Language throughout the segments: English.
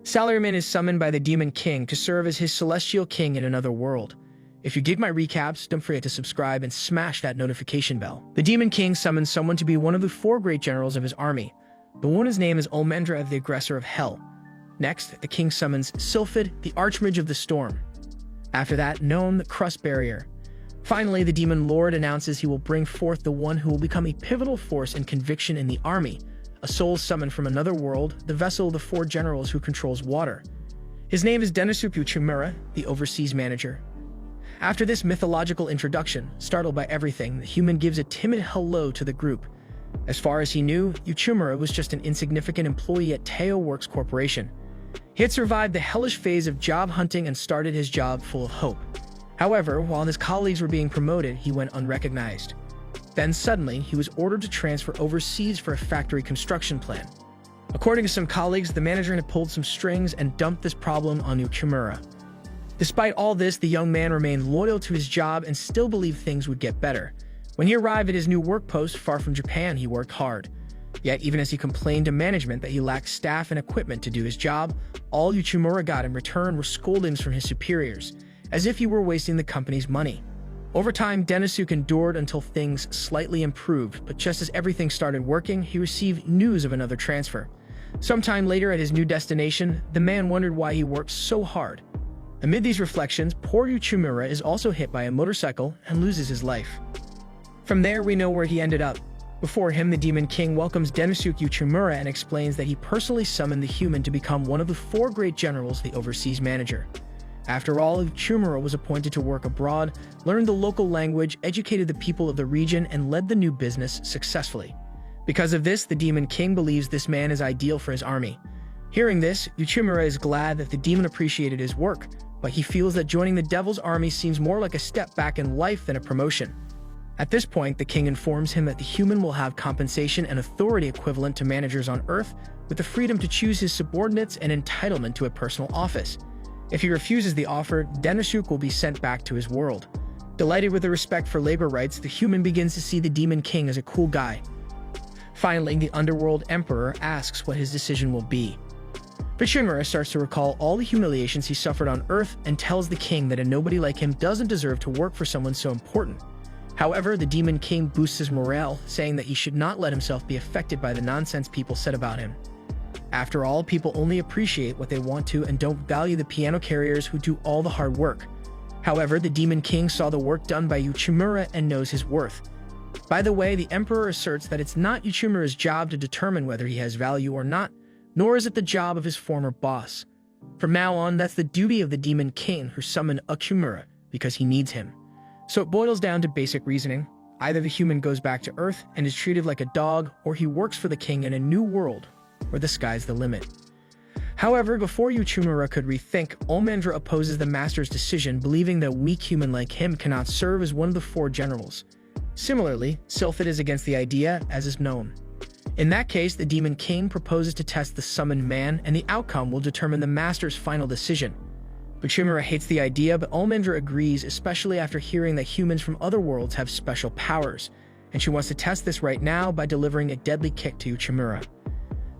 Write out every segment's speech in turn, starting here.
Salaryman is summoned by the Demon King to serve as his celestial king in another world. If you dig my recaps, don't forget to subscribe and smash that notification bell. The Demon King summons someone to be one of the 4 great generals of his army. The one whose name is Olmendra, the aggressor of Hell. Next, the king summons Sylphid, the Archmage of the Storm. After that, Gnome, the Crust Barrier. Finally, the Demon Lord announces he will bring forth the one who will become a pivotal force in conviction in the army, a soul summoned from another world, the vessel of the 4 generals who controls water. His name is Denosuke Uchimura, the overseas manager. After this mythological introduction, startled by everything, the human gives a timid hello to the group. As far as he knew, Uchimura was just an insignificant employee at Teo Works Corporation. He had survived the hellish phase of job hunting and started his job full of hope. However, while his colleagues were being promoted, he went unrecognized. Then suddenly, he was ordered to transfer overseas for a factory construction plan. According to some colleagues, the manager had pulled some strings and dumped this problem on Uchimura. Despite all this, the young man remained loyal to his job and still believed things would get better. When he arrived at his new work post far from Japan, he worked hard. Yet, even as he complained to management that he lacked staff and equipment to do his job, all Uchimura got in return were scoldings from his superiors, as if he were wasting the company's money. Over time, Denosuke endured until things slightly improved, but just as everything started working, he received news of another transfer. Sometime later at his new destination, the man wondered why he worked so hard. Amid these reflections, poor Uchimura is also hit by a motorcycle and loses his life. From there, we know where he ended up. Before him, the Demon King welcomes Denosuke Uchimura and explains that he personally summoned the human to become one of the 4 great generals, the overseas manager. After all, Uchimura was appointed to work abroad, learned the local language, educated the people of the region, and led the new business successfully. Because of this, the Demon King believes this man is ideal for his army. Hearing this, Uchimura is glad that the demon appreciated his work, but he feels that joining the Devil's army seems more like a step back in life than a promotion. At this point, the king informs him that the human will have compensation and authority equivalent to managers on Earth, with the freedom to choose his subordinates and entitlement to a personal office. If he refuses the offer, Denosuke will be sent back to his world. Delighted with the respect for labor rights, the human begins to see the Demon King as a cool guy. Finally, the Underworld Emperor asks what his decision will be. Uchimura starts to recall all the humiliations he suffered on Earth and tells the king that a nobody like him doesn't deserve to work for someone so important. However, the Demon King boosts his morale, saying that he should not let himself be affected by the nonsense people said about him. After all, people only appreciate what they want to and don't value the piano carriers who do all the hard work. However, the Demon King saw the work done by Uchimura and knows his worth. By the way, the Emperor asserts that it's not Uchimura's job to determine whether he has value or not, nor is it the job of his former boss. From now on, that's the duty of the Demon King who summoned Uchimura because he needs him. So it boils down to basic reasoning. Either the human goes back to Earth and is treated like a dog, or he works for the king in a new world where the sky's the limit. However, before Uchimura could rethink, Olmendra opposes the master's decision, believing that a weak human like him cannot serve as one of the 4 generals. Similarly, Sylphid is against the idea, as is known. In that case, the Demon King proposes to test the summoned man, and the outcome will determine the master's final decision. Uchimura hates the idea, but Olmendra agrees, especially after hearing that humans from other worlds have special powers, and she wants to test this right now by delivering a deadly kick to Uchimura.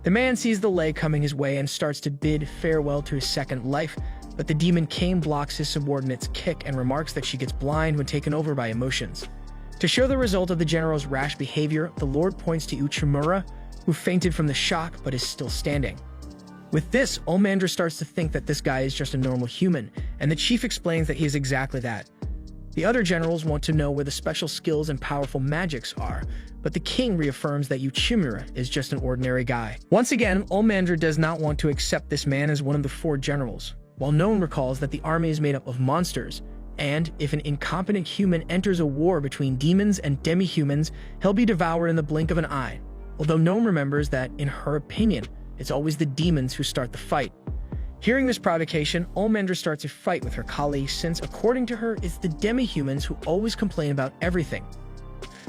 The man sees the leg coming his way and starts to bid farewell to his second life, but the Demon King blocks his subordinate's kick and remarks that she gets blind when taken over by emotions. To show the result of the general's rash behavior, the Lord points to Uchimura, who fainted from the shock but is still standing. With this, Olmendra starts to think that this guy is just a normal human, and the chief explains that he is exactly that. The other generals want to know where the special skills and powerful magics are, but the king reaffirms that Uchimura is just an ordinary guy. Once again, Olmendra does not want to accept this man as one of the 4 generals, while None recalls that the army is made up of monsters, and if an incompetent human enters a war between demons and demi-humans, he'll be devoured in the blink of an eye. Although None remembers that, in her opinion, it's always the demons who start the fight. Hearing this provocation, Olmendra starts a fight with her colleagues since, according to her, it's the demi-humans who always complain about everything.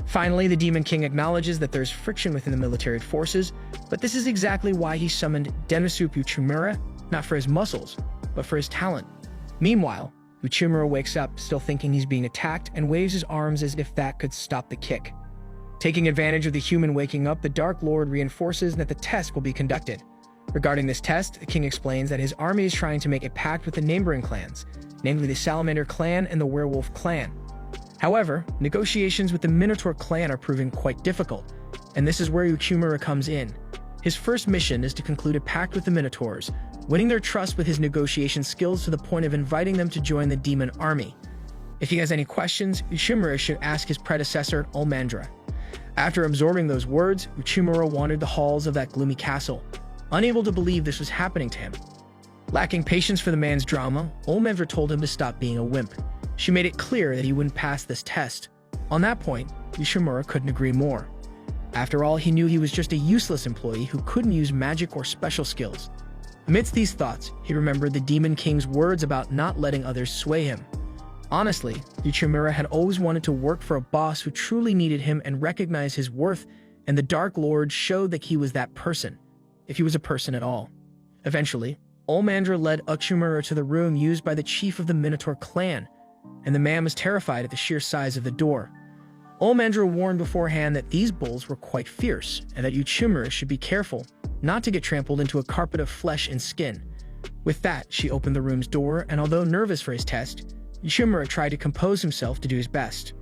Finally, the Demon King acknowledges that there's friction within the military forces, but this is exactly why he summoned Denosuke Uchimura, not for his muscles, but for his talent. Meanwhile, Uchimura wakes up, still thinking he's being attacked, and waves his arms as if that could stop the kick. Taking advantage of the human waking up, the Dark Lord reinforces that the test will be conducted. Regarding this test, the king explains that his army is trying to make a pact with the neighboring clans, namely the Salamander clan and the Werewolf clan. However, negotiations with the Minotaur clan are proving quite difficult, and this is where Uchimura comes in. His first mission is to conclude a pact with the Minotaurs, winning their trust with his negotiation skills to the point of inviting them to join the demon army. If he has any questions, Uchimura should ask his predecessor, Olmandra. After absorbing those words, Uchimura wandered the halls of that gloomy castle, unable to believe this was happening to him. Lacking patience for the man's drama, Olmandra told him to stop being a wimp. She made it clear that he wouldn't pass this test. On that point, Uchimura couldn't agree more. After all, he knew he was just a useless employee who couldn't use magic or special skills. Amidst these thoughts, he remembered the Demon King's words about not letting others sway him. Honestly, Uchimura had always wanted to work for a boss who truly needed him and recognized his worth, and the Dark Lord showed that he was that person, if he was a person at all. Eventually, Olmandra led Uchimura to the room used by the chief of the Minotaur clan, and the man was terrified at the sheer size of the door. Olmandra warned beforehand that these bulls were quite fierce, and that Uchimura should be careful not to get trampled into a carpet of flesh and skin. With that, she opened the room's door, and although nervous for his test, Uchimura tried to compose himself to do his best.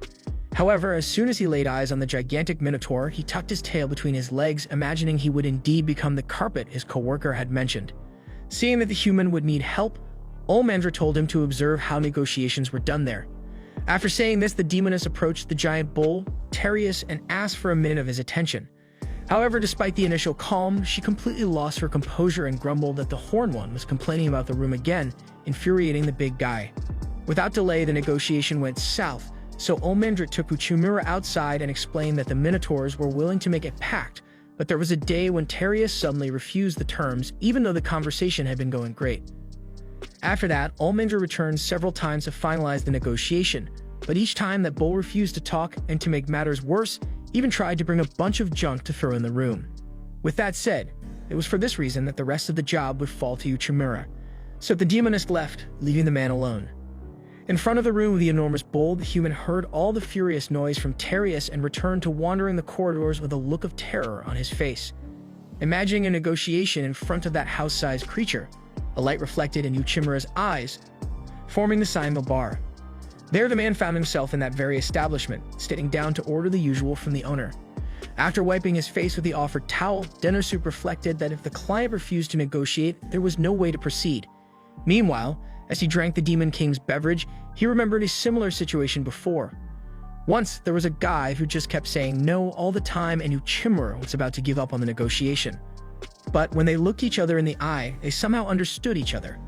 However, as soon as he laid eyes on the gigantic Minotaur, he tucked his tail between his legs, imagining he would indeed become the carpet his co-worker had mentioned. Seeing that the human would need help, Olmandra told him to observe how negotiations were done there. After saying this, the demoness approached the giant bull, Terius, and asked for a minute of his attention. However, despite the initial calm, she completely lost her composure and grumbled that the Horned One was complaining about the room again, infuriating the big guy. Without delay, the negotiation went south, so Olmandra took Uchimura outside and explained that the Minotaurs were willing to make a pact, but there was a day when Terius suddenly refused the terms, even though the conversation had been going great. After that, Olmandra returned several times to finalize the negotiation, but each time that bull refused to talk, and to make matters worse, even tried to bring a bunch of junk to throw in the room. With that said, it was for this reason that the rest of the job would fall to Uchimura, so the demoness left, leaving the man alone. In front of the room with the enormous bull, the human heard all the furious noise from Terius and returned to wandering the corridors with a look of terror on his face. Imagining a negotiation in front of that house-sized creature, a light reflected in Uchimura's eyes, forming the sign of a bar. There the man found himself in that very establishment, sitting down to order the usual from the owner. After wiping his face with the offered towel, Denosuke reflected that if the client refused to negotiate, there was no way to proceed. Meanwhile, as he drank the Demon King's beverage, he remembered a similar situation before. Once, there was a guy who just kept saying no all the time, and Uchimura was about to give up on the negotiation. But when they looked each other in the eye, they somehow understood each other.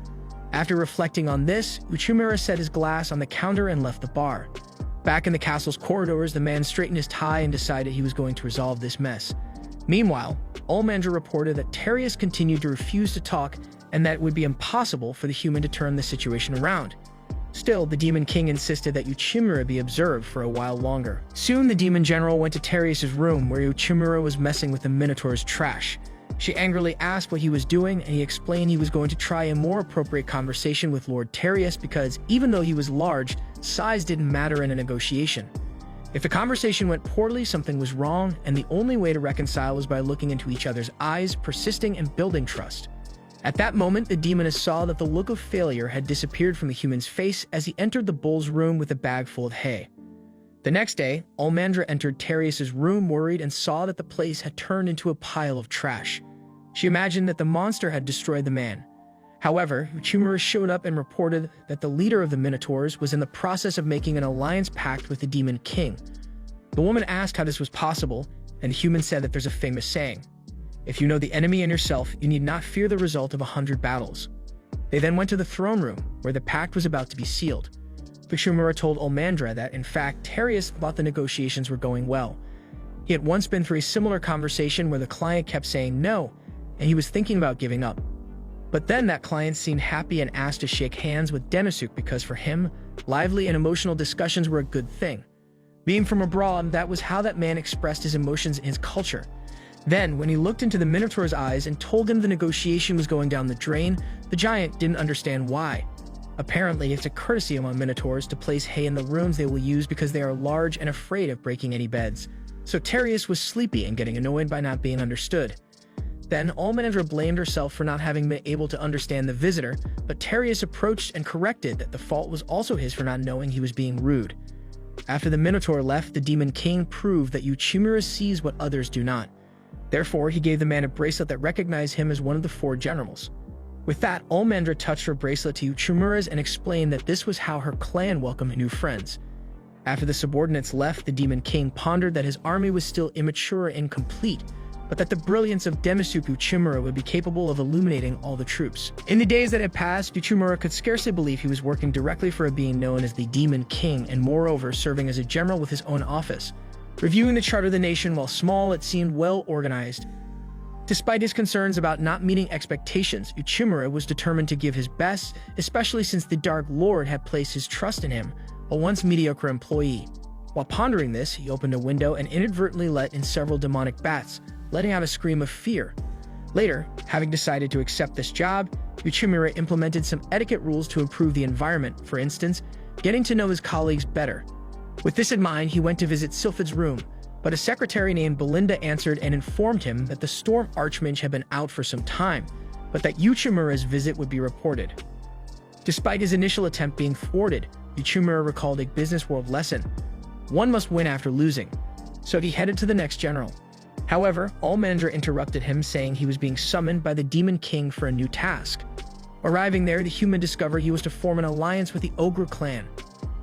After reflecting on this, Uchimura set his glass on the counter and left the bar. Back in the castle's corridors, the man straightened his tie and decided he was going to resolve this mess. Meanwhile, Olmandra reported that Terius continued to refuse to talk and that it would be impossible for the human to turn the situation around. Still, the Demon King insisted that Uchimura be observed for a while longer. Soon, the Demon General went to Terius' room where Uchimura was messing with the Minotaur's trash. She angrily asked what he was doing, and he explained he was going to try a more appropriate conversation with Lord Terius because, even though he was large, size didn't matter in a negotiation. If the conversation went poorly, something was wrong, and the only way to reconcile was by looking into each other's eyes, persisting and building trust. At that moment, the demoness saw that the look of failure had disappeared from the human's face as he entered the bull's room with a bag full of hay. The next day, Olmandra entered Terius' room worried and saw that the place had turned into a pile of trash. She imagined that the monster had destroyed the man. However, Uchimura showed up and reported that the leader of the Minotaurs was in the process of making an alliance pact with the Demon King. The woman asked how this was possible, and the human said that there's a famous saying: "If you know the enemy and yourself, you need not fear the result of 100 battles." They then went to the throne room, where the pact was about to be sealed. Uchimura told Olmandra that, in fact, Terius thought the negotiations were going well. He had once been through a similar conversation where the client kept saying no, and he was thinking about giving up. But then that client seemed happy and asked to shake hands with Denosuke because for him, lively and emotional discussions were a good thing. Being from abroad, that was how that man expressed his emotions in his culture. Then, when he looked into the Minotaur's eyes and told him the negotiation was going down the drain, the giant didn't understand why. Apparently, it's a courtesy among Minotaurs to place hay in the rooms they will use because they are large and afraid of breaking any beds. So Terius was sleepy and getting annoyed by not being understood. Then, Almandra blamed herself for not having been able to understand the visitor, but Tereus approached and corrected that the fault was also his for not knowing he was being rude. After the Minotaur left, the Demon King proved that Uchimura sees what others do not. Therefore, he gave the man a bracelet that recognized him as one of the 4 generals. With that, Almandra touched her bracelet to Uchimura's and explained that this was how her clan welcomed new friends. After the subordinates left, the Demon King pondered that his army was still immature and incomplete, but that the brilliance of Demosuke Uchimura would be capable of illuminating all the troops. In the days that had passed, Uchimura could scarcely believe he was working directly for a being known as the Demon King, and moreover serving as a general with his own office. Reviewing the chart of the nation, while small, it seemed well organized. Despite his concerns about not meeting expectations, Uchimura was determined to give his best, especially since the Dark Lord had placed his trust in him, a once mediocre employee. While pondering this, he opened a window and inadvertently let in several demonic bats, letting out a scream of fear. Later, having decided to accept this job, Uchimura implemented some etiquette rules to improve the environment, for instance, getting to know his colleagues better. With this in mind, he went to visit Sylphid's room, but a secretary named Belinda answered and informed him that the Storm Archmage had been out for some time, but that Uchimura's visit would be reported. Despite his initial attempt being thwarted, Uchimura recalled a business world lesson. One must win after losing, so he headed to the next general. However, Almandra interrupted him, saying he was being summoned by the Demon King for a new task. Arriving there, the human discovered he was to form an alliance with the Ogre clan.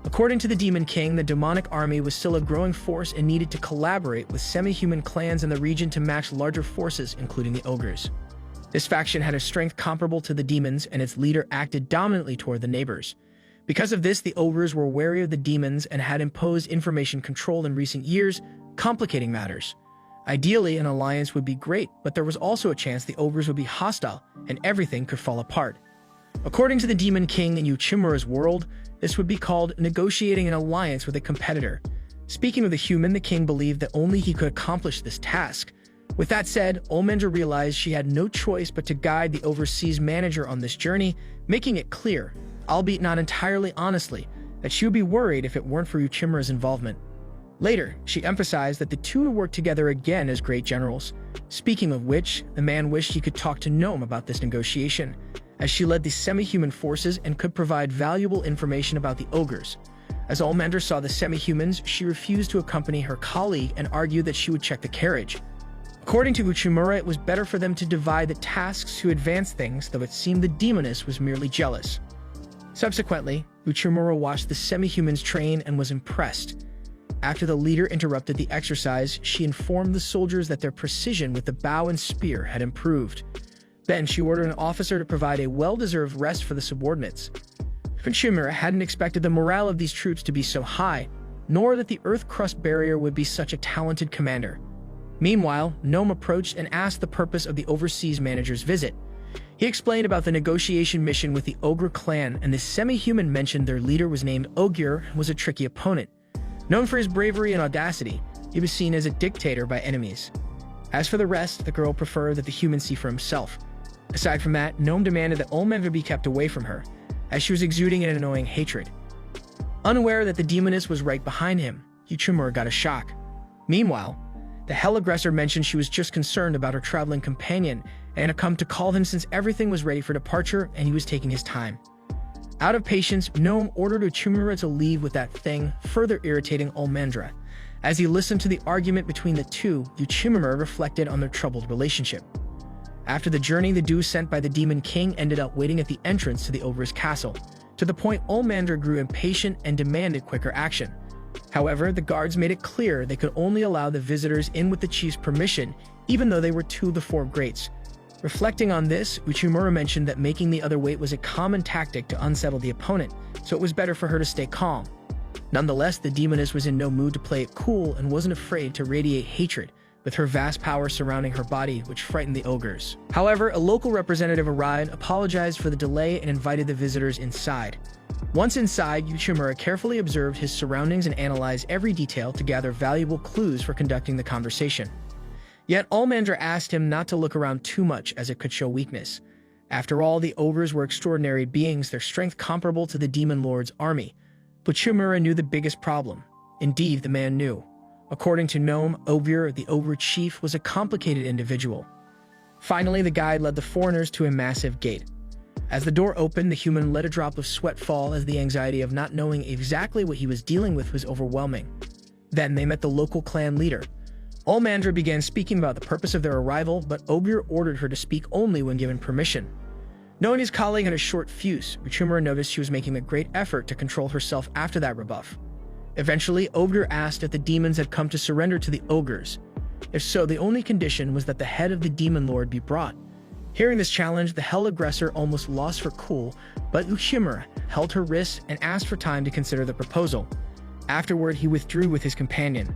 According to the Demon King, the demonic army was still a growing force and needed to collaborate with semi-human clans in the region to match larger forces, including the ogres. This faction had a strength comparable to the demons, and its leader acted dominantly toward the neighbors. Because of this, the ogres were wary of the demons and had imposed information control in recent years, complicating matters. Ideally, an alliance would be great, but there was also a chance the ogres would be hostile, and everything could fall apart. According to the Demon King in Uchimura's world, this would be called negotiating an alliance with a competitor. Speaking of the human, the king believed that only he could accomplish this task. With that said, Almandra realized she had no choice but to guide the overseas manager on this journey, making it clear, albeit not entirely honestly, that she would be worried if it weren't for Uchimura's involvement. Later, she emphasized that the two would work together again as great generals. Speaking of which, the man wished he could talk to Gnome about this negotiation, as she led the semi-human forces and could provide valuable information about the ogres. As Almandra saw the semi-humans, she refused to accompany her colleague and argued that she would check the carriage. According to Uchimura, it was better for them to divide the tasks to advance things, though it seemed the demoness was merely jealous. Subsequently, Uchimura watched the semi-humans train and was impressed. After the leader interrupted the exercise, she informed the soldiers that their precision with the bow and spear had improved. Then she ordered an officer to provide a well-deserved rest for the subordinates. Uchimura hadn't expected the morale of these troops to be so high, nor that the earth crust barrier would be such a talented commander. Meanwhile, Gnome approached and asked the purpose of the overseas manager's visit. He explained about the negotiation mission with the Ogre clan, and the semi-human mentioned their leader was named Ogier and was a tricky opponent. Known for his bravery and audacity, he was seen as a dictator by enemies. As for the rest, the girl preferred that the human see for himself. Aside from that, Gnome demanded that Almandra be kept away from her, as she was exuding an annoying hatred. Unaware that the demoness was right behind him, Uchimura got a shock. Meanwhile, the Hell Aggressor mentioned she was just concerned about her traveling companion and had come to call him since everything was ready for departure and he was taking his time. Out of patience, Gnome ordered Uchimura to leave with that thing, further irritating Almandra. As he listened to the argument between the two, Uchimura reflected on their troubled relationship. After the journey, the dew sent by the Demon King ended up waiting at the entrance to the Ogre's castle, to the point Almandra grew impatient and demanded quicker action. However, the guards made it clear they could only allow the visitors in with the chief's permission, even though they were two of the four greats. Reflecting on this, Uchimura mentioned that making the other wait was a common tactic to unsettle the opponent, so it was better for her to stay calm. Nonetheless, the demoness was in no mood to play it cool and wasn't afraid to radiate hatred, with her vast power surrounding her body, which frightened the ogres. However, a local representative arrived, apologized for the delay, and invited the visitors inside. Once inside, Uchimura carefully observed his surroundings and analyzed every detail to gather valuable clues for conducting the conversation. Yet Almandra asked him not to look around too much, as it could show weakness. After all, the ogres were extraordinary beings, their strength comparable to the Demon Lord's army. But Uchimura knew the biggest problem. Indeed, the man knew. According to Gnome, Ogier, the ogre chief, was a complicated individual. Finally, the guide led the foreigners to a massive gate. As the door opened, the human let a drop of sweat fall as the anxiety of not knowing exactly what he was dealing with was overwhelming. Then they met the local clan leader. Olmandra began speaking about the purpose of their arrival, but Ogier ordered her to speak only when given permission. Knowing his colleague had a short fuse, Uchimura noticed she was making a great effort to control herself after that rebuff. Eventually, Ogier asked if the demons had come to surrender to the ogres. If so, the only condition was that the head of the demon lord be brought. Hearing this challenge, the hell aggressor almost lost her cool, but Uchimura held her wrist and asked for time to consider the proposal. Afterward, he withdrew with his companion.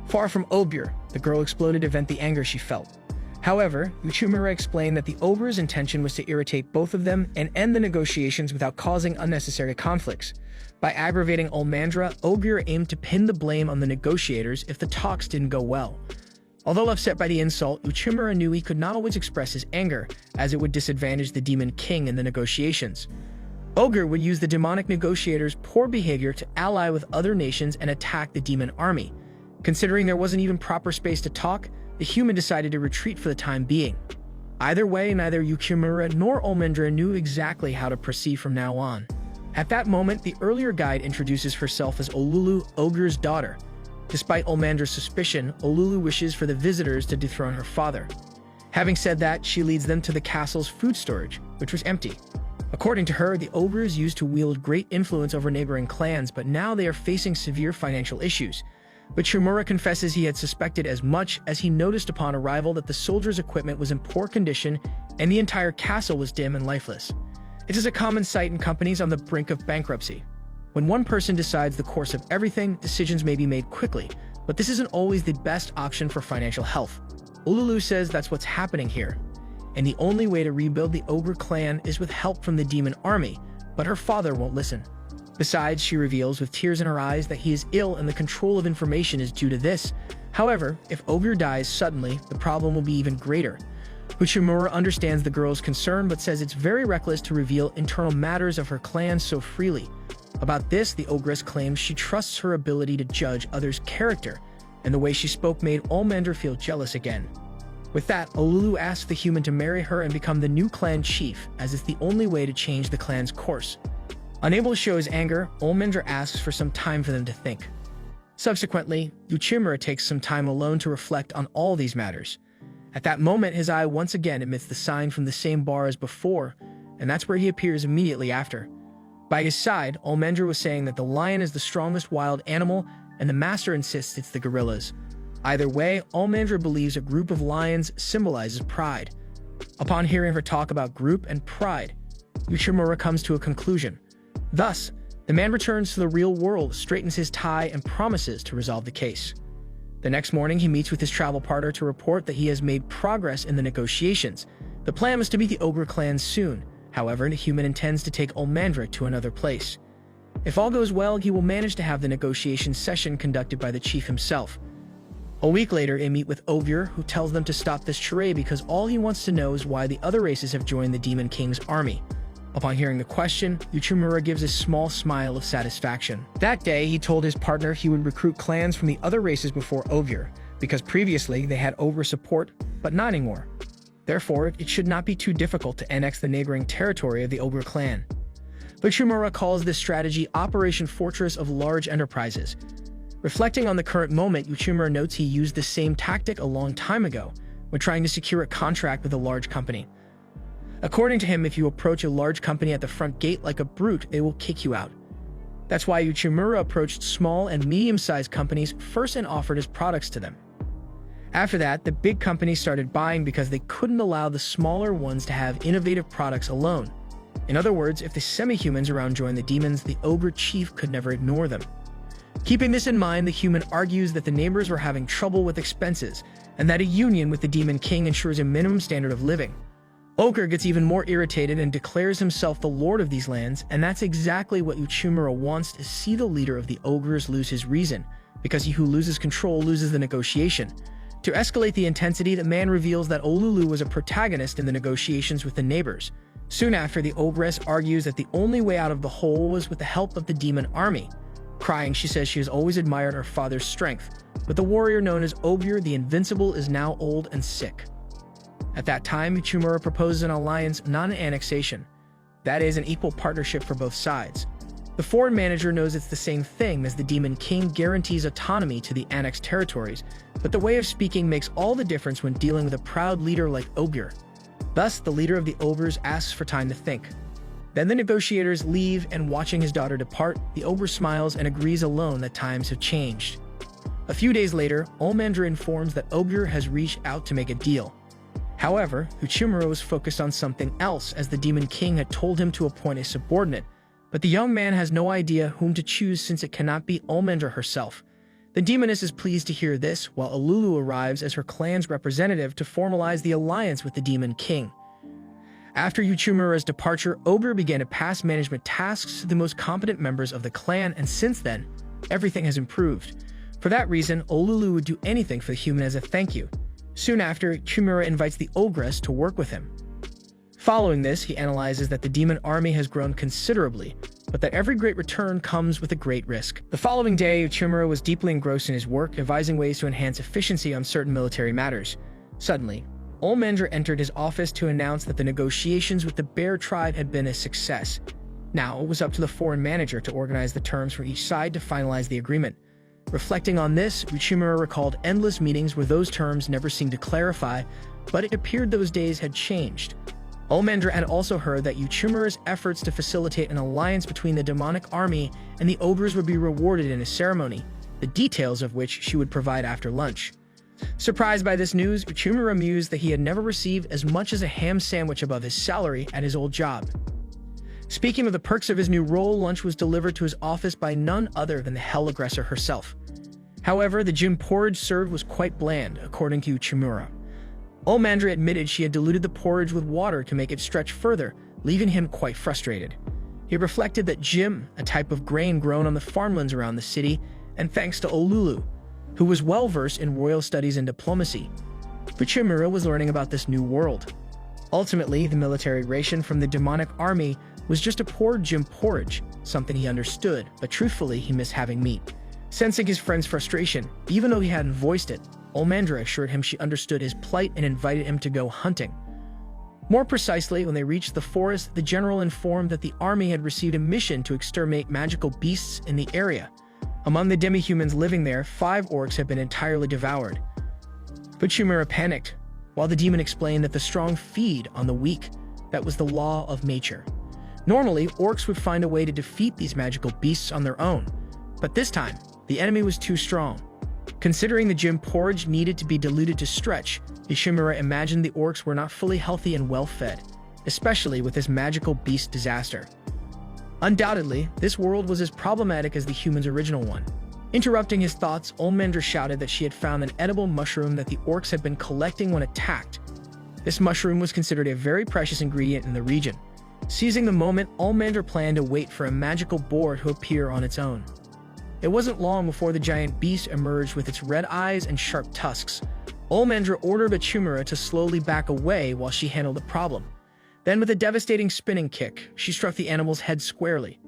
Far from Ogier, the girl exploded to vent the anger she felt. However, Uchimura explained that the ogre's intention was to irritate both of them and end the negotiations without causing unnecessary conflicts. By aggravating Olmandra, Ogier aimed to pin the blame on the negotiators if the talks didn't go well. Although upset by the insult, Uchimura knew he could not always express his anger, as it would disadvantage the Demon King in the negotiations. Ogier would use the demonic negotiators' poor behavior to ally with other nations and attack the demon army. Considering there wasn't even proper space to talk, the human decided to retreat for the time being. Either way, neither Uchimura nor Olmandra knew exactly how to proceed from now on. At that moment, the earlier guide introduces herself as Olulu, Ogier's daughter. Despite Olmandra's suspicion, Olulu wishes for the visitors to dethrone her father. Having said that, she leads them to the castle's food storage, which was empty. According to her, the ogres used to wield great influence over neighboring clans, but now they are facing severe financial issues. But Uchimura confesses he had suspected as much as he noticed upon arrival that the soldiers' equipment was in poor condition and the entire castle was dim and lifeless. It is a common sight in companies on the brink of bankruptcy. When one person decides the course of everything, decisions may be made quickly, but this isn't always the best option for financial health. Olulu says that's what's happening here, and the only way to rebuild the ogre clan is with help from the demon army, but her father won't listen. Besides, she reveals with tears in her eyes that he is ill and the control of information is due to this. However, if Ogier dies suddenly, the problem will be even greater. Uchimura understands the girl's concern but says it's very reckless to reveal internal matters of her clan so freely. About this, the ogress claims she trusts her ability to judge others' character, and the way she spoke made Olmandra feel jealous again. With that, Olulu asks the human to marry her and become the new clan chief, as it's the only way to change the clan's course. Unable to show his anger, Olmandra asks for some time for them to think. Subsequently, Uchimura takes some time alone to reflect on all these matters. At that moment, his eye once again emits the sign from the same bar as before, and that's where he appears immediately after. By his side, Olmandra was saying that the lion is the strongest wild animal, and the master insists it's the gorillas. Either way, Olmandra believes a group of lions symbolizes pride. Upon hearing her talk about group and pride, Uchimura comes to a conclusion. Thus, the man returns to the real world, straightens his tie, and promises to resolve the case. The next morning, he meets with his travel partner to report that he has made progress in the negotiations. The plan was to meet the ogre clan soon. However, the human intends to take Olmandra to another place. If all goes well, he will manage to have the negotiation session conducted by the chief himself. A week later, they meet with Ogier, who tells them to stop this charade because all he wants to know is why the other races have joined the Demon King's army. Upon hearing the question, Uchimura gives a small smile of satisfaction. That day, he told his partner he would recruit clans from the other races before Ogier, because previously they had ogre support, but not anymore. Therefore, it should not be too difficult to annex the neighboring territory of the ogre clan. Uchimura calls this strategy Operation Fortress of Large Enterprises. Reflecting on the current moment, Uchimura notes he used the same tactic a long time ago when trying to secure a contract with a large company. According to him, if you approach a large company at the front gate like a brute, they will kick you out. That's why Uchimura approached small and medium-sized companies first and offered his products to them. After that, the big companies started buying because they couldn't allow the smaller ones to have innovative products alone. In other words, if the semi-humans around joined the demons, the ogre chief could never ignore them. Keeping this in mind, the human argues that the neighbors were having trouble with expenses, and that a union with the Demon King ensures a minimum standard of living. Ogier gets even more irritated and declares himself the lord of these lands, and that's exactly what Uchimura wants, to see the leader of the ogres lose his reason, because he who loses control loses the negotiation. To escalate the intensity, the man reveals that Olulu was a protagonist in the negotiations with the neighbors. Soon after, the ogress argues that the only way out of the hole was with the help of the demon army. Crying, she says she has always admired her father's strength, but the warrior known as Ogier the Invincible is now old and sick. At that time, Uchimura proposes an alliance, not an annexation. That is, an equal partnership for both sides. The foreign manager knows it's the same thing as the Demon King guarantees autonomy to the annexed territories, but the way of speaking makes all the difference when dealing with a proud leader like Ogre. Thus, the leader of the ogres asks for time to think. Then the negotiators leave, and watching his daughter depart, the ogre smiles and agrees alone that times have changed. A few days later, Olmandra informs that Ogre has reached out to make a deal. However, Uchimura was focused on something else, as the Demon King had told him to appoint a subordinate, but the young man has no idea whom to choose since it cannot be Olmandra herself. The demoness is pleased to hear this, while Ululu arrives as her clan's representative to formalize the alliance with the Demon King. After Uchimura's departure, Ogre began to pass management tasks to the most competent members of the clan, and since then, everything has improved. For that reason, Ululu would do anything for the human as a thank you. Soon after, Uchimura invites the ogress to work with him. Following this, he analyzes that the demon army has grown considerably, but that every great return comes with a great risk. The following day, Uchimura was deeply engrossed in his work, devising ways to enhance efficiency on certain military matters. Suddenly, Olmandra entered his office to announce that the negotiations with the Bear tribe had been a success. Now, it was up to the foreign manager to organize the terms for each side to finalize the agreement. Reflecting on this, Uchimura recalled endless meetings where those terms never seemed to clarify, but it appeared those days had changed. Olmandra had also heard that Uchimura's efforts to facilitate an alliance between the demonic army and the ogres would be rewarded in a ceremony, the details of which she would provide after lunch. Surprised by this news, Uchimura mused that he had never received as much as a ham sandwich above his salary at his old job. Speaking of the perks of his new role, lunch was delivered to his office by none other than the Hell Aggressor herself. However, the gym porridge served was quite bland, according to Uchimura. Olmandra admitted she had diluted the porridge with water to make it stretch further, leaving him quite frustrated. He reflected that Jim, a type of grain grown on the farmlands around the city, and thanks to Olulu, who was well-versed in royal studies and diplomacy, Uchimura was learning about this new world. Ultimately, the military ration from the demonic army was just a poor Jim porridge, something he understood, but truthfully, he missed having meat. Sensing his friend's frustration, even though he hadn't voiced it, Olmandra assured him she understood his plight and invited him to go hunting. More precisely, when they reached the forest, the general informed that the army had received a mission to exterminate magical beasts in the area. Among the demi-humans living there, 5 orcs had been entirely devoured. Uchimura panicked, while the demon explained that the strong feed on the weak. That was the law of nature. Normally, orcs would find a way to defeat these magical beasts on their own, but this time, the enemy was too strong. Considering the gym porridge needed to be diluted to stretch, Uchimura imagined the orcs were not fully healthy and well-fed, especially with this magical beast disaster. Undoubtedly, this world was as problematic as the humans' original one. Interrupting his thoughts, Olmandra shouted that she had found an edible mushroom that the orcs had been collecting when attacked. This mushroom was considered a very precious ingredient in the region. Seizing the moment, Olmandra planned to wait for a magical boar to appear on its own. It wasn't long before the giant beast emerged with its red eyes and sharp tusks. Olmandra ordered Uchimura to slowly back away while she handled the problem. Then, with a devastating spinning kick, she struck the animal's head squarely.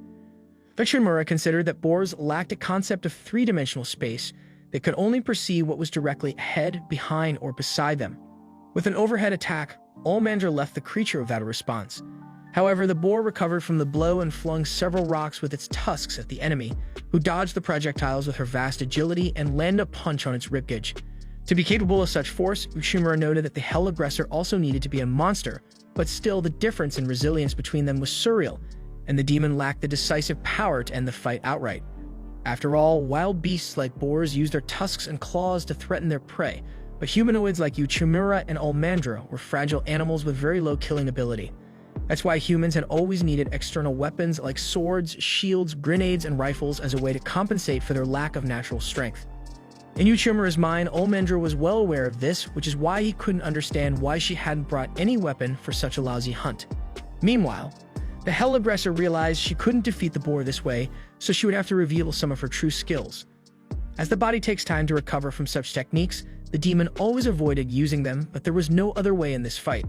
Uchimura considered that boars lacked a concept of three-dimensional space. They could only perceive what was directly ahead, behind, or beside them. With an overhead attack, Olmandra left the creature without a response. However, the boar recovered from the blow and flung several rocks with its tusks at the enemy, who dodged the projectiles with her vast agility and landed a punch on its ribcage. To be capable of such force, Uchimura noted that the Hell Aggressor also needed to be a monster, but still the difference in resilience between them was surreal, and the demon lacked the decisive power to end the fight outright. After all, wild beasts like boars use their tusks and claws to threaten their prey, but humanoids like Uchimura and Olmandra were fragile animals with very low killing ability. That's why humans had always needed external weapons like swords, shields, grenades, and rifles as a way to compensate for their lack of natural strength. In Uchimura's mind, Olmandra was well aware of this, which is why he couldn't understand why she hadn't brought any weapon for such a lousy hunt. Meanwhile, the Hell Aggressor realized she couldn't defeat the boar this way, so she would have to reveal some of her true skills. As the body takes time to recover from such techniques, the demon always avoided using them, but there was no other way in this fight.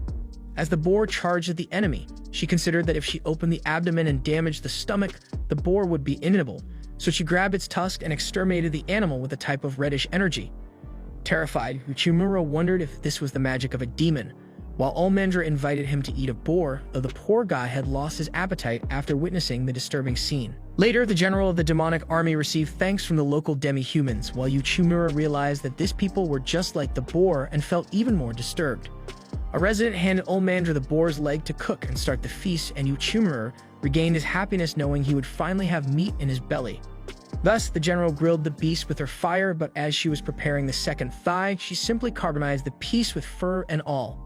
As the boar charged at the enemy, she considered that if she opened the abdomen and damaged the stomach, the boar would be inimitable, so she grabbed its tusk and exterminated the animal with a type of reddish energy. Terrified, Uchimura wondered if this was the magic of a demon, while Ulmandra invited him to eat a boar, though the poor guy had lost his appetite after witnessing the disturbing scene. Later, the general of the demonic army received thanks from the local demi-humans, while Uchimura realized that these people were just like the boar and felt even more disturbed. A resident handed Ulmandra the boar's leg to cook and start the feast, and Uchimura regained his happiness knowing he would finally have meat in his belly. Thus, the general grilled the beast with her fire, but as she was preparing the second thigh, she simply carbonized the piece with fur and all.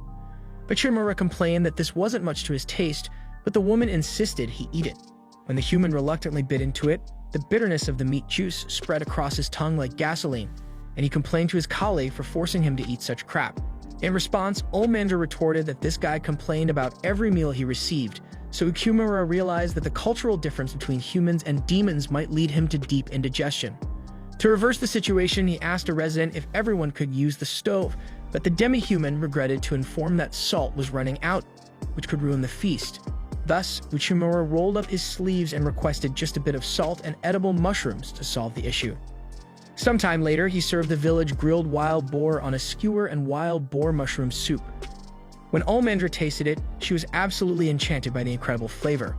Uchimura complained that this wasn't much to his taste, but the woman insisted he eat it. When the human reluctantly bit into it, the bitterness of the meat juice spread across his tongue like gasoline, and he complained to his colleague for forcing him to eat such crap. In response, Ulmandra retorted that this guy complained about every meal he received, so Uchimura realized that the cultural difference between humans and demons might lead him to deep indigestion. To reverse the situation, he asked a resident if everyone could use the stove, but the demi-human regretted to inform that salt was running out, which could ruin the feast. Thus, Uchimura rolled up his sleeves and requested just a bit of salt and edible mushrooms to solve the issue. Sometime later, he served the village grilled wild boar on a skewer and wild boar mushroom soup. When Ulmandra tasted it, she was absolutely enchanted by the incredible flavor.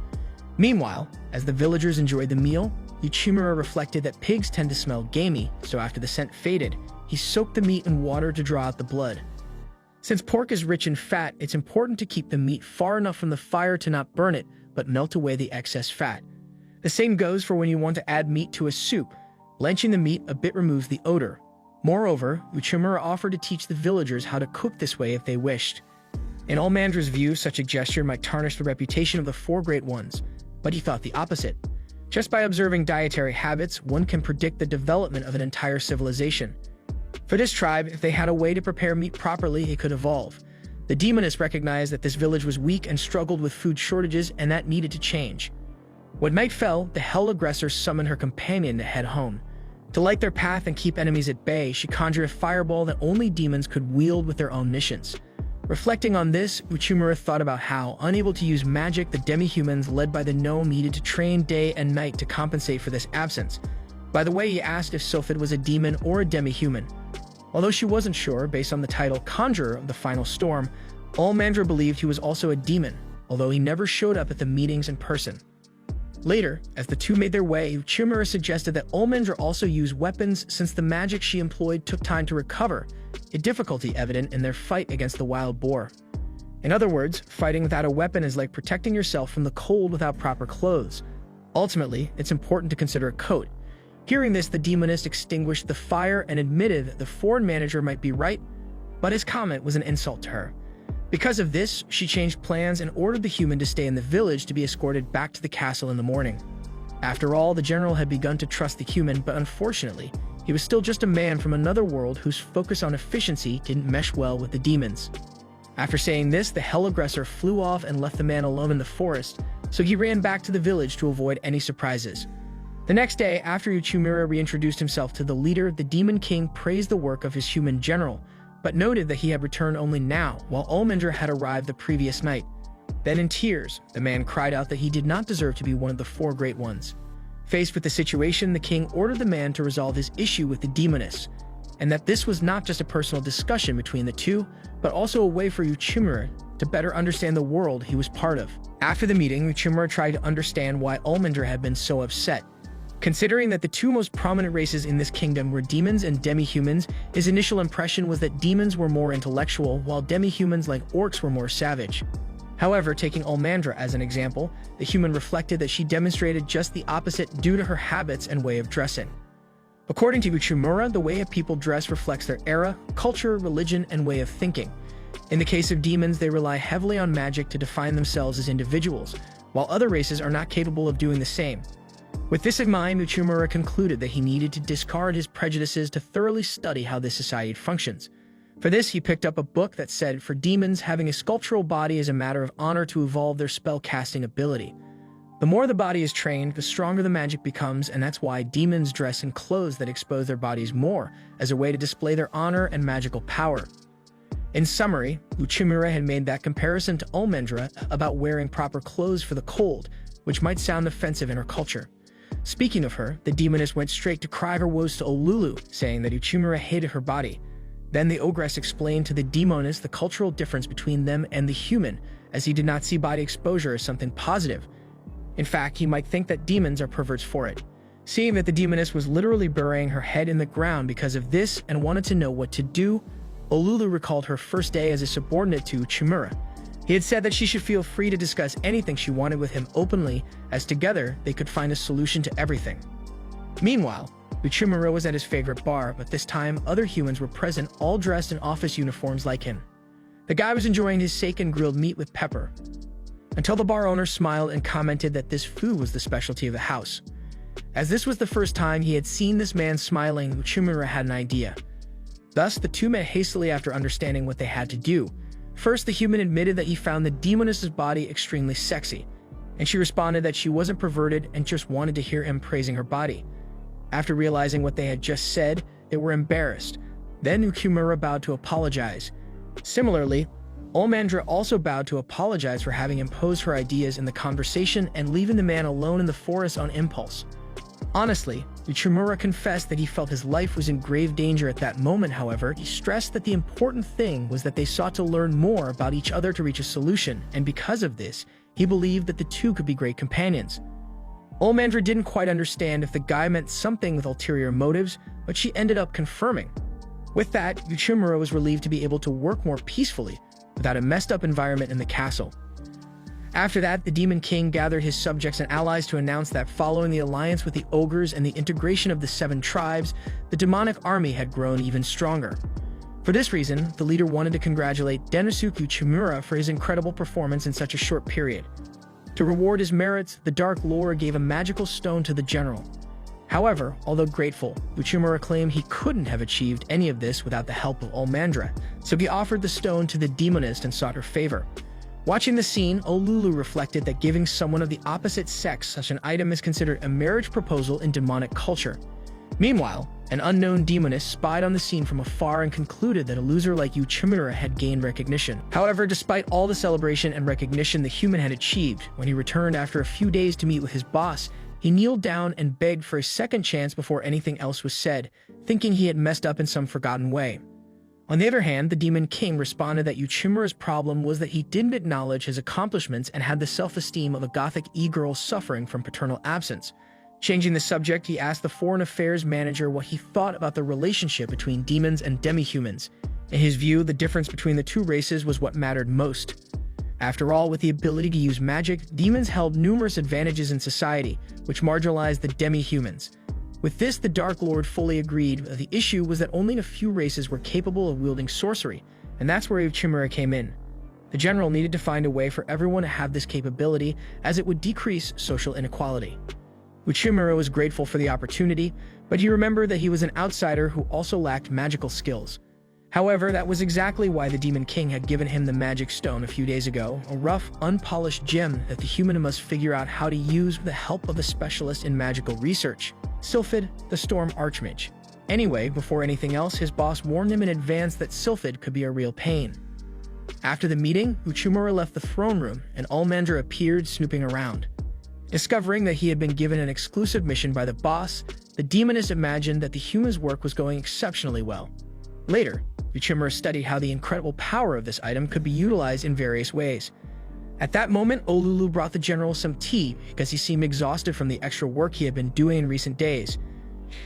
Meanwhile, as the villagers enjoyed the meal, Uchimura reflected that pigs tend to smell gamey, so after the scent faded, he soaked the meat in water to draw out the blood. Since pork is rich in fat, it's important to keep the meat far enough from the fire to not burn it, but melt away the excess fat. The same goes for when you want to add meat to a soup. Blanching the meat a bit removes the odor. Moreover, Uchimura offered to teach the villagers how to cook this way if they wished. In Ulmandra's view, such a gesture might tarnish the reputation of the four great ones, but he thought the opposite. Just by observing dietary habits, one can predict the development of an entire civilization. For this tribe, if they had a way to prepare meat properly, it could evolve. The demoness recognized that this village was weak and struggled with food shortages, and that needed to change. When night fell, the hell aggressor summoned her companion to head home. To light their path and keep enemies at bay, she conjured a fireball that only demons could wield with their omniscience. Reflecting on this, Uchimura thought about how, unable to use magic, the demi-humans led by the gnome needed to train day and night to compensate for this absence. By the way, he asked if Sylphid was a demon or a demi-human. Although she wasn't sure, based on the title Conjurer of the Final Storm, Ulmandra believed he was also a demon, although he never showed up at the meetings in person. Later, as the two made their way, Uchimura suggested that Ulmandra also use weapons since the magic she employed took time to recover, a difficulty evident in their fight against the wild boar. In other words, fighting without a weapon is like protecting yourself from the cold without proper clothes. Ultimately, it's important to consider a coat. Hearing this, the demonist extinguished the fire and admitted that the foreign manager might be right, but his comment was an insult to her. Because of this, she changed plans and ordered the human to stay in the village to be escorted back to the castle in the morning. After all, the general had begun to trust the human, but unfortunately, he was still just a man from another world whose focus on efficiency didn't mesh well with the demons. After saying this, the hell aggressor flew off and left the man alone in the forest, so he ran back to the village to avoid any surprises. The next day, after Uchimura reintroduced himself to the leader, the Demon King praised the work of his human general, but noted that he had returned only now, while Ulmandra had arrived the previous night. Then in tears, the man cried out that he did not deserve to be one of the four great ones. Faced with the situation, the king ordered the man to resolve his issue with the demoness, and that this was not just a personal discussion between the two, but also a way for Uchimura to better understand the world he was part of. After the meeting, Uchimura tried to understand why Ulmandra had been so upset. Considering that the two most prominent races in this kingdom were demons and demi-humans, his initial impression was that demons were more intellectual, while demi-humans like orcs were more savage. However, taking Ulmandra as an example, the human reflected that she demonstrated just the opposite due to her habits and way of dressing. According to Uchimura, the way a people dress reflects their era, culture, religion, and way of thinking. In the case of demons, they rely heavily on magic to define themselves as individuals, while other races are not capable of doing the same. With this in mind, Uchimura concluded that he needed to discard his prejudices to thoroughly study how this society functions. For this, he picked up a book that said, for demons, having a sculptural body is a matter of honor to evolve their spell-casting ability. The more the body is trained, the stronger the magic becomes, and that's why demons dress in clothes that expose their bodies more, as a way to display their honor and magical power. In summary, Uchimura had made that comparison to Ulmandra about wearing proper clothes for the cold, which might sound offensive in her culture. Speaking of her, the demoness went straight to cry her woes to Olulu, saying that Uchimura hated her body. Then the ogress explained to the demoness the cultural difference between them and the human, as he did not see body exposure as something positive. In fact, he might think that demons are perverts for it. Seeing that the demoness was literally burying her head in the ground because of this and wanted to know what to do, Olulu recalled her first day as a subordinate to Chimura. He had said that she should feel free to discuss anything she wanted with him openly, as together they could find a solution to everything. Meanwhile, Uchimura was at his favorite bar, but this time other humans were present, all dressed in office uniforms like him. The guy was enjoying his steak and grilled meat with pepper, until the bar owner smiled and commented that this food was the specialty of the house. As this was the first time he had seen this man smiling, Uchimura had an idea. Thus, the two met hastily after understanding what they had to do. First, the human admitted that he found the demoness's body extremely sexy, and she responded that she wasn't perverted and just wanted to hear him praising her body. After realizing what they had just said, they were embarrassed. Then Uchimura bowed to apologize. Similarly, Olmandra also bowed to apologize for having imposed her ideas in the conversation and leaving the man alone in the forest on impulse. Honestly, Uchimura confessed that he felt his life was in grave danger at that moment. However, he stressed that the important thing was that they sought to learn more about each other to reach a solution, and because of this, he believed that the two could be great companions. Olmandra didn't quite understand if the guy meant something with ulterior motives, but she ended up confirming. With that, Uchimura was relieved to be able to work more peacefully, without a messed up environment in the castle. After that, the Demon King gathered his subjects and allies to announce that following the alliance with the ogres and the integration of the 7 tribes, the demonic army had grown even stronger. For this reason, the leader wanted to congratulate Denosuke Uchimura for his incredible performance in such a short period. To reward his merits, the Dark Lord gave a magical stone to the general. However, although grateful, Uchimura claimed he couldn't have achieved any of this without the help of Olmandra, so he offered the stone to the demoness and sought her favor. Watching the scene, Olulu reflected that giving someone of the opposite sex such an item is considered a marriage proposal in demonic culture. Meanwhile, an unknown demoness spied on the scene from afar and concluded that a loser like Uchimura had gained recognition. However, despite all the celebration and recognition the human had achieved, when he returned after a few days to meet with his boss, he kneeled down and begged for a second chance before anything else was said, thinking he had messed up in some forgotten way. On the other hand, the Demon King responded that Uchimura's problem was that he didn't acknowledge his accomplishments and had the self-esteem of a gothic e-girl suffering from paternal absence. Changing the subject, he asked the Foreign Affairs manager what he thought about the relationship between demons and demi-humans. In his view, the difference between the two races was what mattered most. After all, with the ability to use magic, demons held numerous advantages in society, which marginalized the demi-humans. With this, the Dark Lord fully agreed. The issue was that only a few races were capable of wielding sorcery, and that's where Uchimura came in. The general needed to find a way for everyone to have this capability, as it would decrease social inequality. Uchimura was grateful for the opportunity, but he remembered that he was an outsider who also lacked magical skills. However, that was exactly why the Demon King had given him the magic stone a few days ago, a rough, unpolished gem that the human must figure out how to use with the help of a specialist in magical research, Sylphid, the Storm Archmage. Anyway, before anything else, his boss warned him in advance that Sylphid could be a real pain. After the meeting, Uchimura left the throne room, and Olmandra appeared snooping around. Discovering that he had been given an exclusive mission by the boss, the demoness imagined that the human's work was going exceptionally well. Later, Uchimura studied how the incredible power of this item could be utilized in various ways. At that moment, Olulu brought the general some tea because he seemed exhausted from the extra work he had been doing in recent days.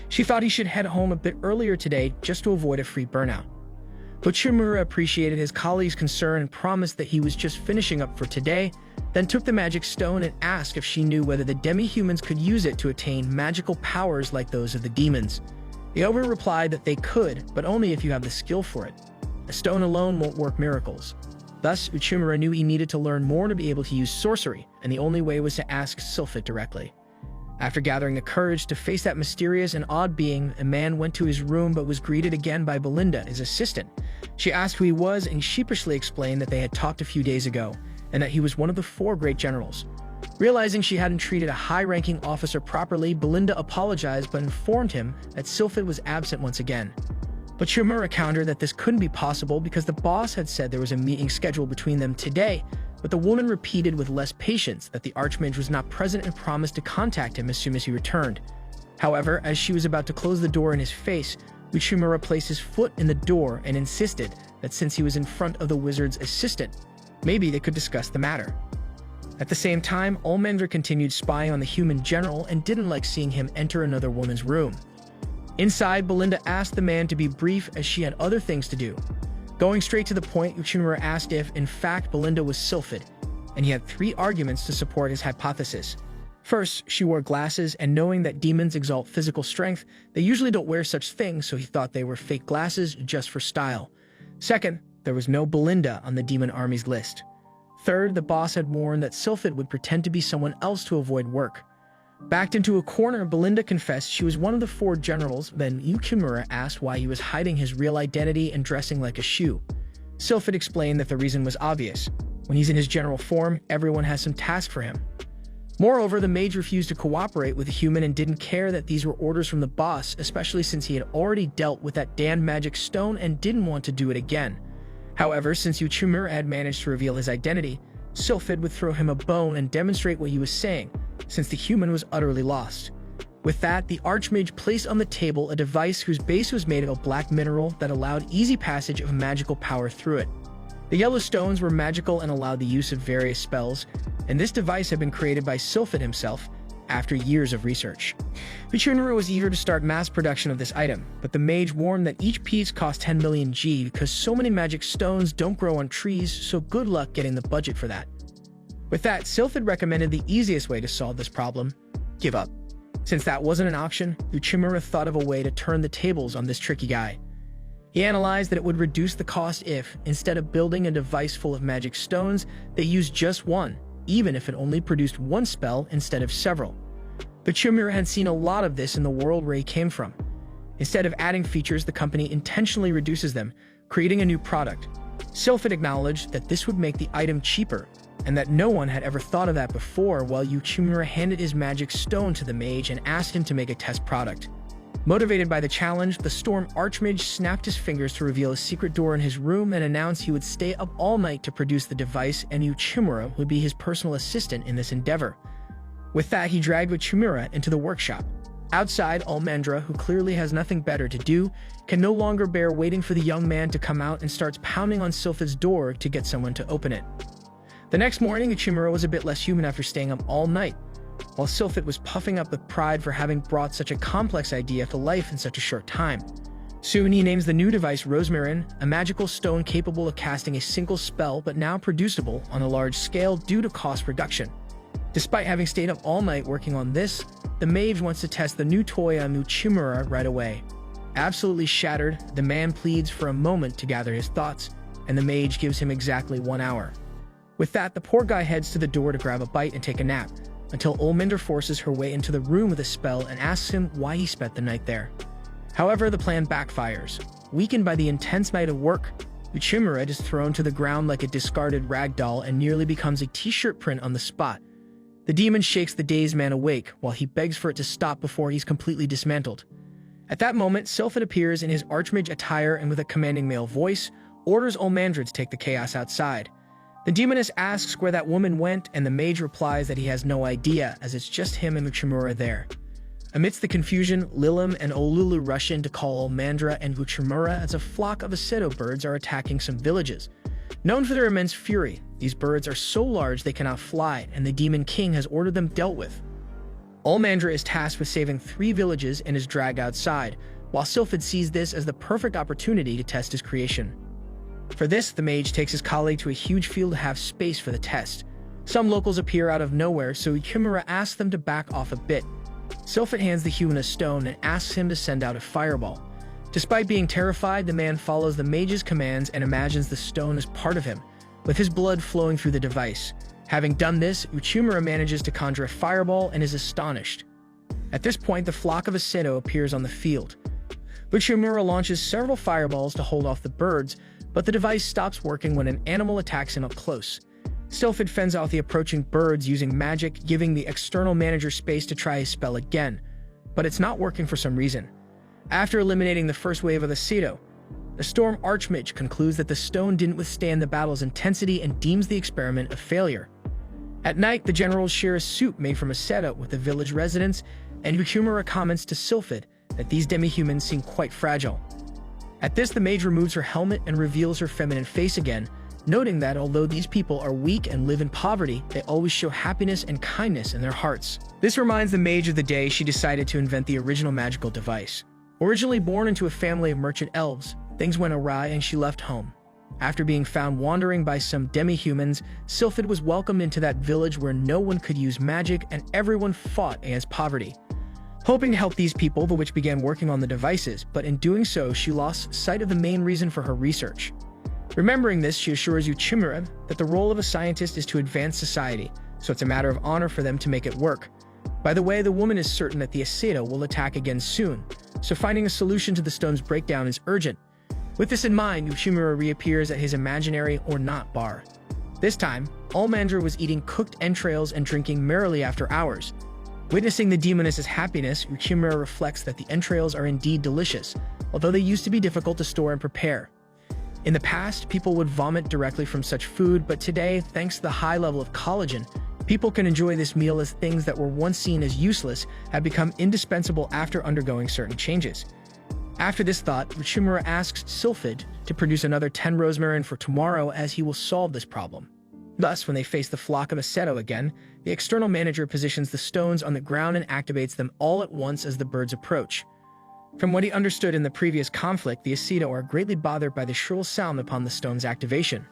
She thought he should head home a bit earlier today just to avoid a free burnout. Uchimura appreciated his colleague's concern and promised that he was just finishing up for today, then took the magic stone and asked if she knew whether the demi-humans could use it to attain magical powers like those of the demons. The ogre replied that they could, but only if you have the skill for it. A stone alone won't work miracles. Thus, Uchimura knew he needed to learn more to be able to use sorcery, and the only way was to ask Sylphid directly. After gathering the courage to face that mysterious and odd being, a man went to his room but was greeted again by Belinda, his assistant. She asked who he was and sheepishly explained that they had talked a few days ago, and that he was one of the 4 great generals. Realizing she hadn't treated a high-ranking officer properly, Belinda apologized but informed him that Sylphid was absent once again. But Uchimura countered that this couldn't be possible because the boss had said there was a meeting scheduled between them today, but the woman repeated with less patience that the Archmage was not present and promised to contact him as soon as he returned. However, as she was about to close the door in his face, Uchimura placed his foot in the door and insisted that since he was in front of the wizard's assistant, maybe they could discuss the matter. At the same time, Olmendra continued spying on the human general and didn't like seeing him enter another woman's room. Inside, Belinda asked the man to be brief as she had other things to do. Going straight to the point, Uchimura asked if, in fact, Belinda was Sylphid, and he had 3 arguments to support his hypothesis. First, she wore glasses, and knowing that demons exalt physical strength, they usually don't wear such things, so he thought they were fake glasses just for style. Second, there was no Belinda on the demon army's list. Third, the boss had warned that Sylphid would pretend to be someone else to avoid work. Backed into a corner, Belinda confessed she was one of the 4 generals. Then Uchimura asked why he was hiding his real identity and dressing like a shoe. Sylphid explained that the reason was obvious. When he's in his general form, everyone has some task for him. Moreover, the mage refused to cooperate with the human and didn't care that these were orders from the boss, especially since he had already dealt with that damned magic stone and didn't want to do it again. However, since Uchimura had managed to reveal his identity, Sylphid would throw him a bone and demonstrate what he was saying, since the human was utterly lost. With that, the Archmage placed on the table a device whose base was made of a black mineral that allowed easy passage of magical power through it. The yellow stones were magical and allowed the use of various spells, and this device had been created by Sylphid himself after years of research. Uchimura was eager to start mass production of this item, but the mage warned that each piece cost 10 million G because so many magic stones don't grow on trees, so good luck getting the budget for that. With that, Sylphid recommended the easiest way to solve this problem: give up. Since that wasn't an option, Uchimura thought of a way to turn the tables on this tricky guy. He analyzed that it would reduce the cost if, instead of building a device full of magic stones, they used just one, even if it only produced one spell instead of several. But Uchimura had seen a lot of this in the world where he came from. Instead of adding features, the company intentionally reduces them, creating a new product. Sylphid acknowledged that this would make the item cheaper, and that no one had ever thought of that before, while Uchimura handed his magic stone to the mage and asked him to make a test product. Motivated by the challenge, the Storm Archmage snapped his fingers to reveal a secret door in his room and announced he would stay up all night to produce the device, and Uchimura would be his personal assistant in this endeavor. With that, he dragged Uchimura into the workshop. Outside, Olmendra, who clearly has nothing better to do, can no longer bear waiting for the young man to come out and starts pounding on Sylphid's door to get someone to open it. The next morning, Uchimura was a bit less human after staying up all night, while Sylphid was puffing up with pride for having brought such a complex idea to life in such a short time. Soon he names the new device Rosmarin, a magical stone capable of casting a single spell but now producible on a large scale due to cost reduction. Despite having stayed up all night working on this, the mage wants to test the new toy on Uchimura right away. Absolutely shattered, the man pleads for a moment to gather his thoughts, and the mage gives him exactly 1 hour. With that, the poor guy heads to the door to grab a bite and take a nap, until Olmendra forces her way into the room with a spell and asks him why he spent the night there. However, the plan backfires. Weakened by the intense night of work, Uchimura is thrown to the ground like a discarded rag doll and nearly becomes a t-shirt print on the spot. The demon shakes the dazed man awake while he begs for it to stop before he's completely dismantled. At that moment, Sylphid appears in his Archmage attire and with a commanding male voice, orders Olmendra to take the chaos outside. The demoness asks where that woman went, and the mage replies that he has no idea, as it's just him and Uchimura there. Amidst the confusion, Lilim and Olulu rush in to call Olmendra and Uchimura as a flock of Aceto birds are attacking some villages. Known for their immense fury, these birds are so large they cannot fly, and the Demon King has ordered them dealt with. Olmendra is tasked with saving 3 villages and is dragged outside, while Sylphid sees this as the perfect opportunity to test his creation. For this, the mage takes his colleague to a huge field to have space for the test. Some locals appear out of nowhere, so Uchimura asks them to back off a bit. Sylphid hands the human a stone and asks him to send out a fireball. Despite being terrified, the man follows the mage's commands and imagines the stone as part of him, with his blood flowing through the device. Having done this, Uchimura manages to conjure a fireball and is astonished. At this point, the flock of Aceto appears on the field. Uchimura launches several fireballs to hold off the birds, but the device stops working when an animal attacks him up close. Sylphid fends off the approaching birds using magic, giving the external manager space to try his spell again, but it's not working for some reason. After eliminating the first wave of the Aceto, the Storm Archmage concludes that the stone didn't withstand the battle's intensity and deems the experiment a failure. At night, the generals share a soup made from Aceto with the village residents, and Uchimura comments to Sylphid that these demi-humans seem quite fragile. At this, the mage removes her helmet and reveals her feminine face again, noting that although these people are weak and live in poverty, they always show happiness and kindness in their hearts. This reminds the mage of the day she decided to invent the original magical device. Originally born into a family of merchant elves, things went awry and she left home. After being found wandering by some demi-humans, Sylphid was welcomed into that village where no one could use magic and everyone fought against poverty. Hoping to help these people, the witch began working on the devices, but in doing so, she lost sight of the main reason for her research. Remembering this, she assures Uchimura that the role of a scientist is to advance society, so it's a matter of honor for them to make it work. By the way, the woman is certain that the Aseta will attack again soon, so finding a solution to the stone's breakdown is urgent. With this in mind, Uchimura reappears at his imaginary or not bar. This time, Almandra was eating cooked entrails and drinking merrily after hours. Witnessing the demoness's happiness, Uchimura reflects that the entrails are indeed delicious, although they used to be difficult to store and prepare. In the past, people would vomit directly from such food, but today, thanks to the high level of collagen, people can enjoy this meal as things that were once seen as useless have become indispensable after undergoing certain changes. After this thought, Uchimura asks Sylphid to produce another 10 rosmarin for tomorrow as he will solve this problem. Thus, when they face the flock of Assetto again, the external manager positions the stones on the ground and activates them all at once as the birds approach. From what he understood in the previous conflict, the Assetto are greatly bothered by the shrill sound upon the stone's activation,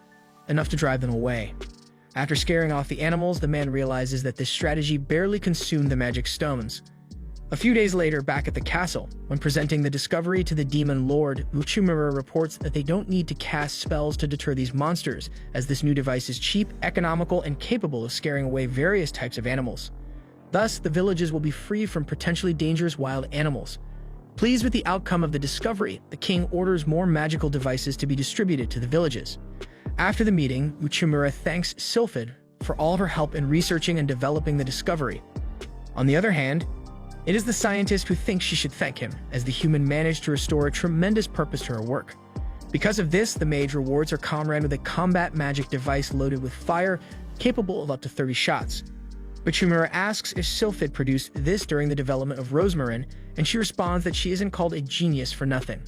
enough to drive them away. After scaring off the animals, the man realizes that this strategy barely consumed the magic stones. A few days later, back at the castle, when presenting the discovery to the demon lord, Uchimura reports that they don't need to cast spells to deter these monsters, as this new device is cheap, economical, and capable of scaring away various types of animals. Thus, the villages will be free from potentially dangerous wild animals. Pleased with the outcome of the discovery, the king orders more magical devices to be distributed to the villages. After the meeting, Uchimura thanks Sylphid for all of her help in researching and developing the discovery. On the other hand, it is the scientist who thinks she should thank him, as the human managed to restore a tremendous purpose to her work. Because of this, the mage rewards her comrade with a combat magic device loaded with fire, capable of up to 30 shots. Uchimura asks if Sylphid produced this during the development of Rosmarin, and she responds that she isn't called a genius for nothing.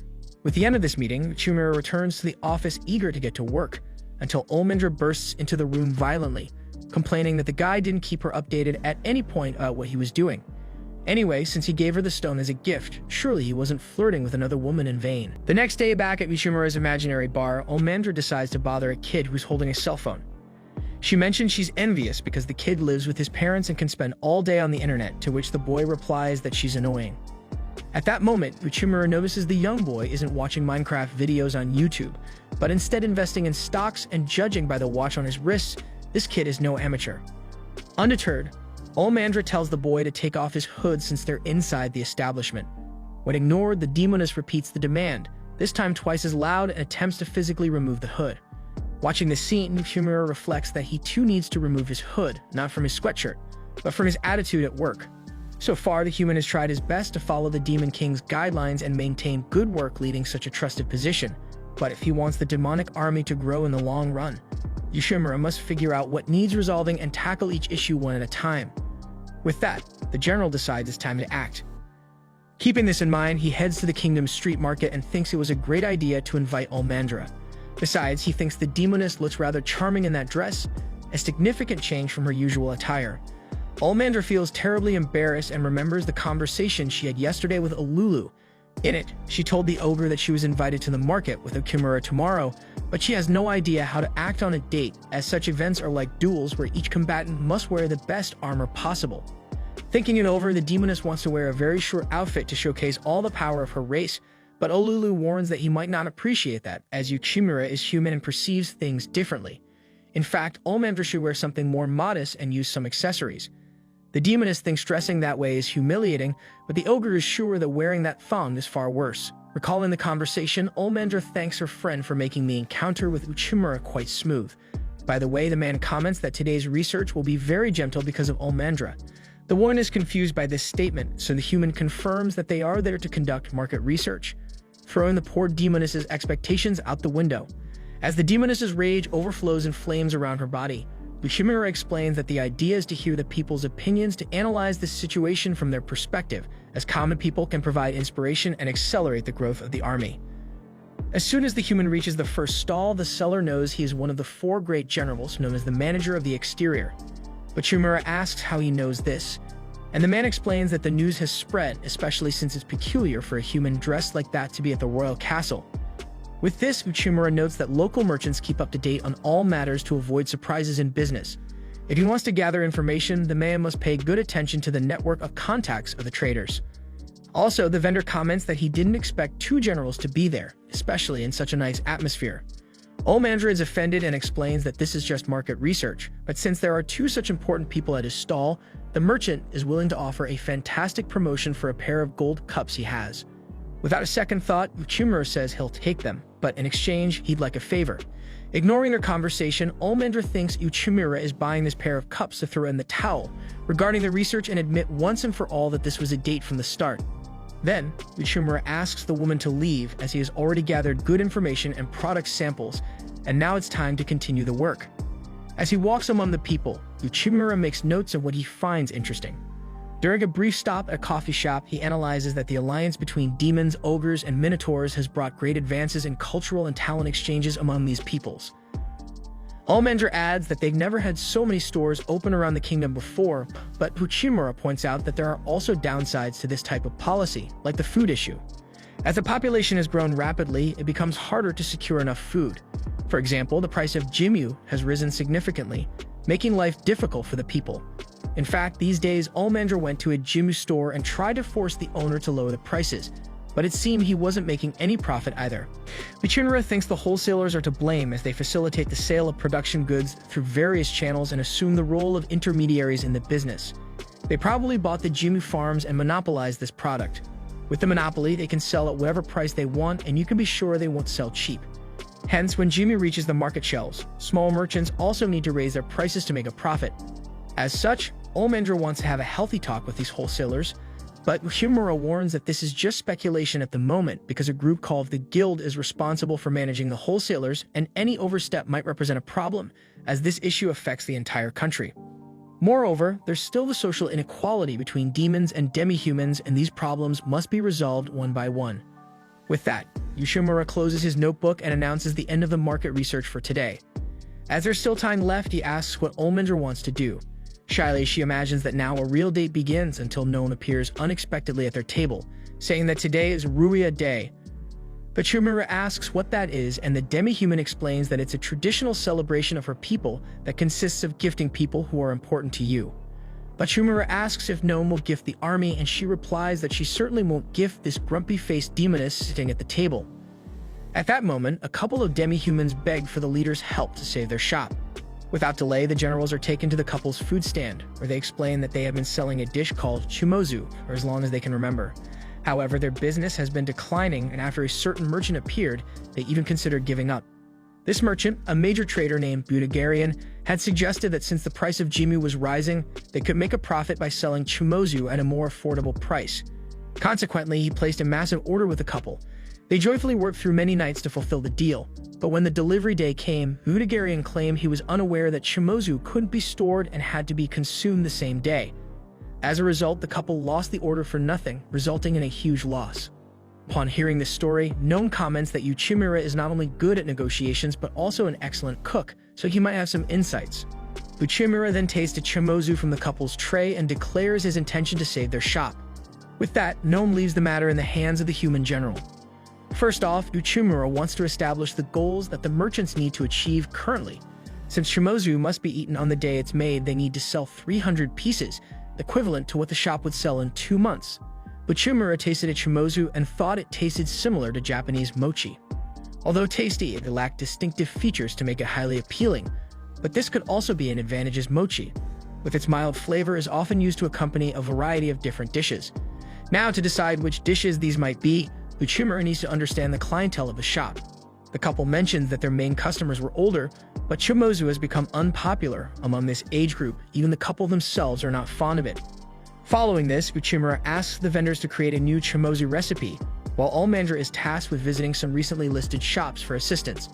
With the end of this meeting, Uchimura returns to the office eager to get to work, until Almandra bursts into the room violently, complaining that the guy didn't keep her updated at any point about what he was doing. Anyway, since he gave her the stone as a gift, surely he wasn't flirting with another woman in vain. The next day, back at Uchimura's imaginary bar, Almandra decides to bother a kid who's holding a cell phone. She mentions she's envious because the kid lives with his parents and can spend all day on the internet, to which the boy replies that she's annoying. At that moment, Uchimura notices the young boy isn't watching Minecraft videos on YouTube, but instead investing in stocks, and judging by the watch on his wrists, this kid is no amateur. Undeterred, Almandra tells the boy to take off his hood since they're inside the establishment. When ignored, the demoness repeats the demand, this time twice as loud, and attempts to physically remove the hood. Watching this scene, Uchimura reflects that he too needs to remove his hood, not from his sweatshirt, but from his attitude at work. So far, the human has tried his best to follow the Demon King's guidelines and maintain good work leading such a trusted position, but if he wants the demonic army to grow in the long run, Uchimura must figure out what needs resolving and tackle each issue one at a time. With that, the general decides it's time to act. Keeping this in mind, he heads to the kingdom's street market and thinks it was a great idea to invite Almandra. Besides, he thinks the demoness looks rather charming in that dress, a significant change from her usual attire. Almandra feels terribly embarrassed and remembers the conversation she had yesterday with Ululu. In it, she told the ogre that she was invited to the market with Uchimura tomorrow, but she has no idea how to act on a date, as such events are like duels where each combatant must wear the best armor possible. Thinking it over, the demoness wants to wear a very short outfit to showcase all the power of her race, but Ululu warns that he might not appreciate that, as Uchimura is human and perceives things differently. In fact, Almandra should wear something more modest and use some accessories. The demoness thinks dressing that way is humiliating, but the ogre is sure that wearing that thong is far worse. Recalling the conversation, Almandra thanks her friend for making the encounter with Uchimura quite smooth. By the way, the man comments that today's research will be very gentle because of Almandra. The woman is confused by this statement, so the human confirms that they are there to conduct market research, throwing the poor demoness's expectations out the window. As the demoness's rage overflows and flames around her body, Uchimura explains that the idea is to hear the people's opinions to analyze the situation from their perspective, as common people can provide inspiration and accelerate the growth of the army. As soon as the human reaches the first stall, the seller knows he is one of the 4 great generals known as the manager of the exterior. Uchimura asks how he knows this, and the man explains that the news has spread, especially since it's peculiar for a human dressed like that to be at the royal castle. With this, Uchimura notes that local merchants keep up to date on all matters to avoid surprises in business. If he wants to gather information, the man must pay good attention to the network of contacts of the traders. Also, the vendor comments that he didn't expect 2 generals to be there, especially in such a nice atmosphere. Olmandra is offended and explains that this is just market research, but since there are 2 such important people at his stall, the merchant is willing to offer a fantastic promotion for a pair of gold cups he has. Without a second thought, Uchimura says he'll take them, but in exchange, he'd like a favor. Ignoring their conversation, Olmandra thinks Uchimura is buying this pair of cups to throw in the towel, regarding the research and admit once and for all that this was a date from the start. Then, Uchimura asks the woman to leave as he has already gathered good information and product samples, and now it's time to continue the work. As he walks among the people, Uchimura makes notes of what he finds interesting. During a brief stop at a coffee shop, he analyzes that the alliance between demons, ogres, and minotaurs has brought great advances in cultural and talent exchanges among these peoples. Olmandra adds that they've never had so many stores open around the kingdom before, but Uchimura points out that there are also downsides to this type of policy, like the food issue. As the population has grown rapidly, it becomes harder to secure enough food. For example, the price of Jimu has risen significantly, making life difficult for the people. In fact, these days, Olmandra went to a Jimu store and tried to force the owner to lower the prices, but it seemed he wasn't making any profit either. Uchimura thinks the wholesalers are to blame as they facilitate the sale of production goods through various channels and assume the role of intermediaries in the business. They probably bought the Jimu farms and monopolized this product. With the monopoly, they can sell at whatever price they want, and you can be sure they won't sell cheap. Hence, when Jimu reaches the market shelves, small merchants also need to raise their prices to make a profit. As such, Olmandra wants to have a healthy talk with these wholesalers, but Uchimura warns that this is just speculation at the moment because a group called the Guild is responsible for managing the wholesalers, and any overstep might represent a problem, as this issue affects the entire country. Moreover, there's still the social inequality between demons and demi-humans, and these problems must be resolved one by one. With that, Uchimura closes his notebook and announces the end of the market research for today. As there's still time left, he asks what Olmandra wants to do. Shyly, she imagines that now a real date begins until no one appears unexpectedly at their table, saying that today is Ruria Day. But Uchimura asks what that is, and the demi-human explains that it's a traditional celebration of her people that consists of gifting people who are important to you. But Uchimura asks if no one will gift the army, and she replies that she certainly won't gift this grumpy-faced demoness sitting at the table. At that moment, a couple of demi-humans beg for the leader's help to save their shop. Without delay, the generals are taken to the couple's food stand, where they explain that they have been selling a dish called chumozu for as long as they can remember. However, their business has been declining, and after a certain merchant appeared, they even considered giving up. This merchant, a major trader named Budagarian, had suggested that since the price of Jimu was rising, they could make a profit by selling chumozu at a more affordable price. Consequently, he placed a massive order with the couple. They joyfully worked through many nights to fulfill the deal, but when the delivery day came, Budagarian claimed he was unaware that chumozu couldn't be stored and had to be consumed the same day. As a result, the couple lost the order for nothing, resulting in a huge loss. Upon hearing this story, Nome comments that Uchimura is not only good at negotiations but also an excellent cook, so he might have some insights. Uchimura then tastes a chumozu from the couple's tray and declares his intention to save their shop. With that, Nome leaves the matter in the hands of the human general. First off, Uchimura wants to establish the goals that the merchants need to achieve currently. Since chumozu must be eaten on the day it's made, they need to sell 300 pieces, equivalent to what the shop would sell in 2 months. Uchimura tasted a chumozu and thought it tasted similar to Japanese mochi. Although tasty, it lacked distinctive features to make it highly appealing, but this could also be an advantage as mochi, with its mild flavor is often used to accompany a variety of different dishes. Now, to decide which dishes these might be, Uchimura needs to understand the clientele of the shop. The couple mentions that their main customers were older, but chumozu has become unpopular among this age group. Even the couple themselves are not fond of it. Following this, Uchimura asks the vendors to create a new chumozu recipe, while Olmandra is tasked with visiting some recently listed shops for assistance.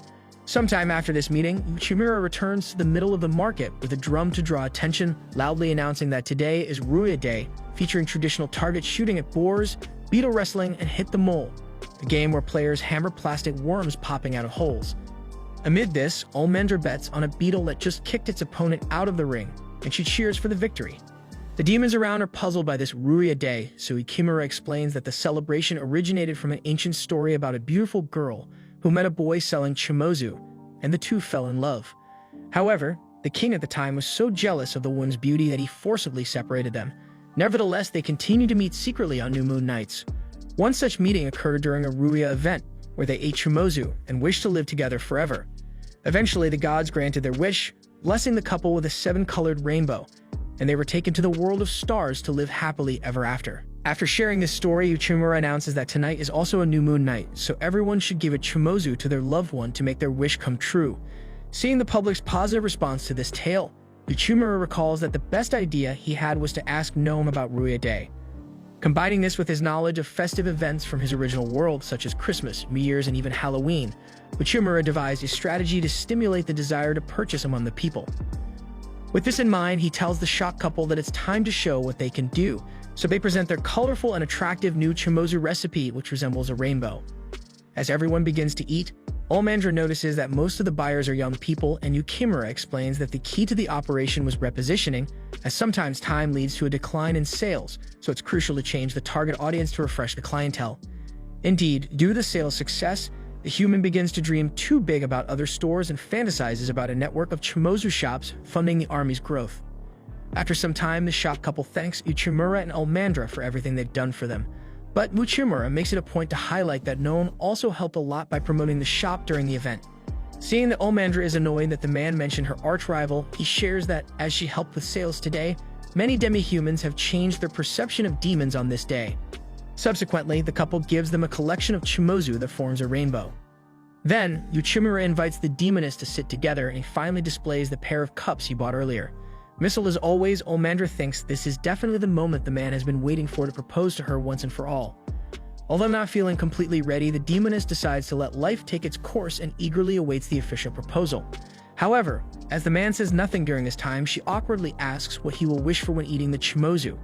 Sometime after this meeting, Uchimura returns to the middle of the market with a drum to draw attention, loudly announcing that today is Ruya Day, featuring traditional target shooting at boars, beetle wrestling, and hit the mole, a game where players hammer plastic worms popping out of holes. Amid this, Almendra bets on a beetle that just kicked its opponent out of the ring, and she cheers for the victory. The demons around are puzzled by this Ruya Day, so Ikimura explains that the celebration originated from an ancient story about a beautiful girl who met a boy selling chimozu, and the two fell in love. However, the king at the time was so jealous of the woman's beauty that he forcibly separated them. Nevertheless, they continued to meet secretly on new moon nights. One such meeting occurred during a Ruya event, where they ate chimozu and wished to live together forever. Eventually, the gods granted their wish, blessing the couple with a 7-colored rainbow, and they were taken to the world of stars to live happily ever after. After sharing this story, Uchimura announces that tonight is also a new moon night, so everyone should give a chimozu to their loved one to make their wish come true. Seeing the public's positive response to this tale, Uchimura recalls that the best idea he had was to ask Gnome about Ruya Day. Combining this with his knowledge of festive events from his original world, such as Christmas, New Year's, and even Halloween, Uchimura devised a strategy to stimulate the desire to purchase among the people. With this in mind, he tells the shocked couple that it's time to show what they can do, so they present their colorful and attractive new chimozu recipe, which resembles a rainbow. As everyone begins to eat, Almendra notices that most of the buyers are young people, and Uchimura explains that the key to the operation was repositioning, as sometimes time leads to a decline in sales, so it's crucial to change the target audience to refresh the clientele. Indeed, due to the sales success, the human begins to dream too big about other stores and fantasizes about a network of chimozu shops funding the army's growth. After some time, the shop couple thanks Uchimura and Almendra for everything they've done for them. But Uchimura makes it a point to highlight that Gnome also helped a lot by promoting the shop during the event. Seeing that Almendra is annoyed that the man mentioned her arch-rival, he shares that, as she helped with sales today, many demi-humans have changed their perception of demons on this day. Subsequently, the couple gives them a collection of chimozu that forms a rainbow. Then, Uchimura invites the demoness to sit together, and he finally displays the pair of cups he bought earlier. Missile as always, Almendra thinks this is definitely the moment the man has been waiting for to propose to her once and for all. Although not feeling completely ready, the demoness decides to let life take its course and eagerly awaits the official proposal. However, as the man says nothing during this time, she awkwardly asks what he will wish for when eating the chimozu.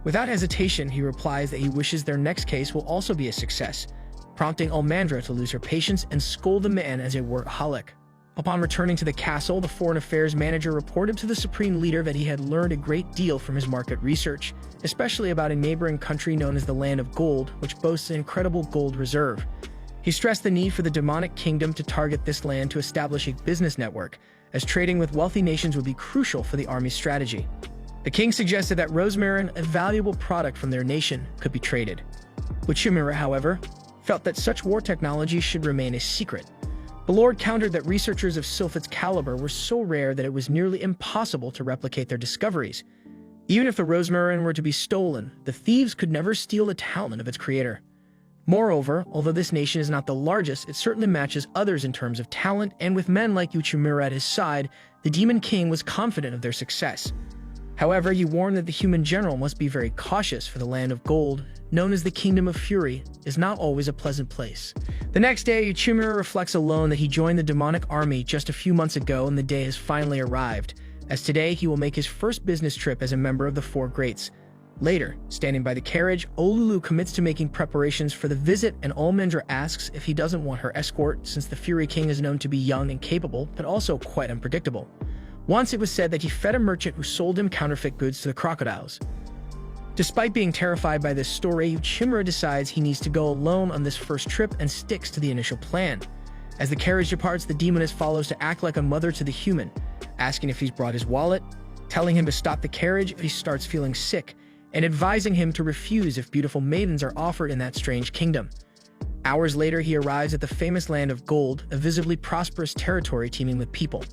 Without hesitation, he replies that he wishes their next case will also be a success, prompting Almendra to lose her patience and scold the man as a workaholic. Upon returning to the castle, the foreign affairs manager reported to the supreme leader that he had learned a great deal from his market research, especially about a neighboring country known as the Land of Gold, which boasts an incredible gold reserve. He stressed the need for the demonic kingdom to target this land to establish a business network, as trading with wealthy nations would be crucial for the army's strategy. The king suggested that rosmarin, a valuable product from their nation, could be traded. Uchimura, however, felt that such war technology should remain a secret. The Lord countered that researchers of Sylphid's caliber were so rare that it was nearly impossible to replicate their discoveries. Even if the rosmarin were to be stolen, the thieves could never steal the talent of its creator. Moreover, although this nation is not the largest, it certainly matches others in terms of talent, and with men like Uchimura at his side, the Demon King was confident of their success. However, he warned that the human general must be very cautious, for the Land of Gold, known as the Kingdom of Fury, is not always a pleasant place. The next day, Uchimura reflects alone that he joined the demonic army just a few months ago, and the day has finally arrived, as today he will make his first business trip as a member of the Four Greats. Later, standing by the carriage, Olulu commits to making preparations for the visit, and Almendra asks if he doesn't want her escort, since the Fury King is known to be young and capable, but also quite unpredictable. Once it was said that he fed a merchant who sold him counterfeit goods to the crocodiles. Despite being terrified by this story, Uchimura decides he needs to go alone on this first trip and sticks to the initial plan. As the carriage departs, the demoness follows to act like a mother to the human, asking if he's brought his wallet, telling him to stop the carriage if he starts feeling sick, and advising him to refuse if beautiful maidens are offered in that strange kingdom. Hours later, he arrives at the famous Land of Gold, a visibly prosperous territory teeming with people.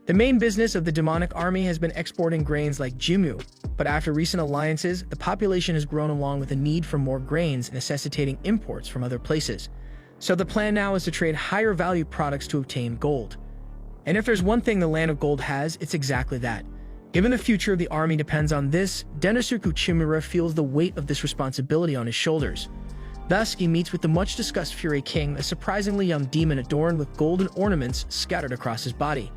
The main business of the demonic army has been exporting grains like jimu, but after recent alliances, the population has grown along with a need for more grains, necessitating imports from other places. So the plan now is to trade higher value products to obtain gold. And if there's one thing the Land of Gold has, it's exactly that. Given the future of the army depends on this, Denosuke Uchimura feels the weight of this responsibility on his shoulders. Thus, he meets with the much-discussed Fury King, a surprisingly young demon adorned with golden ornaments scattered across his body.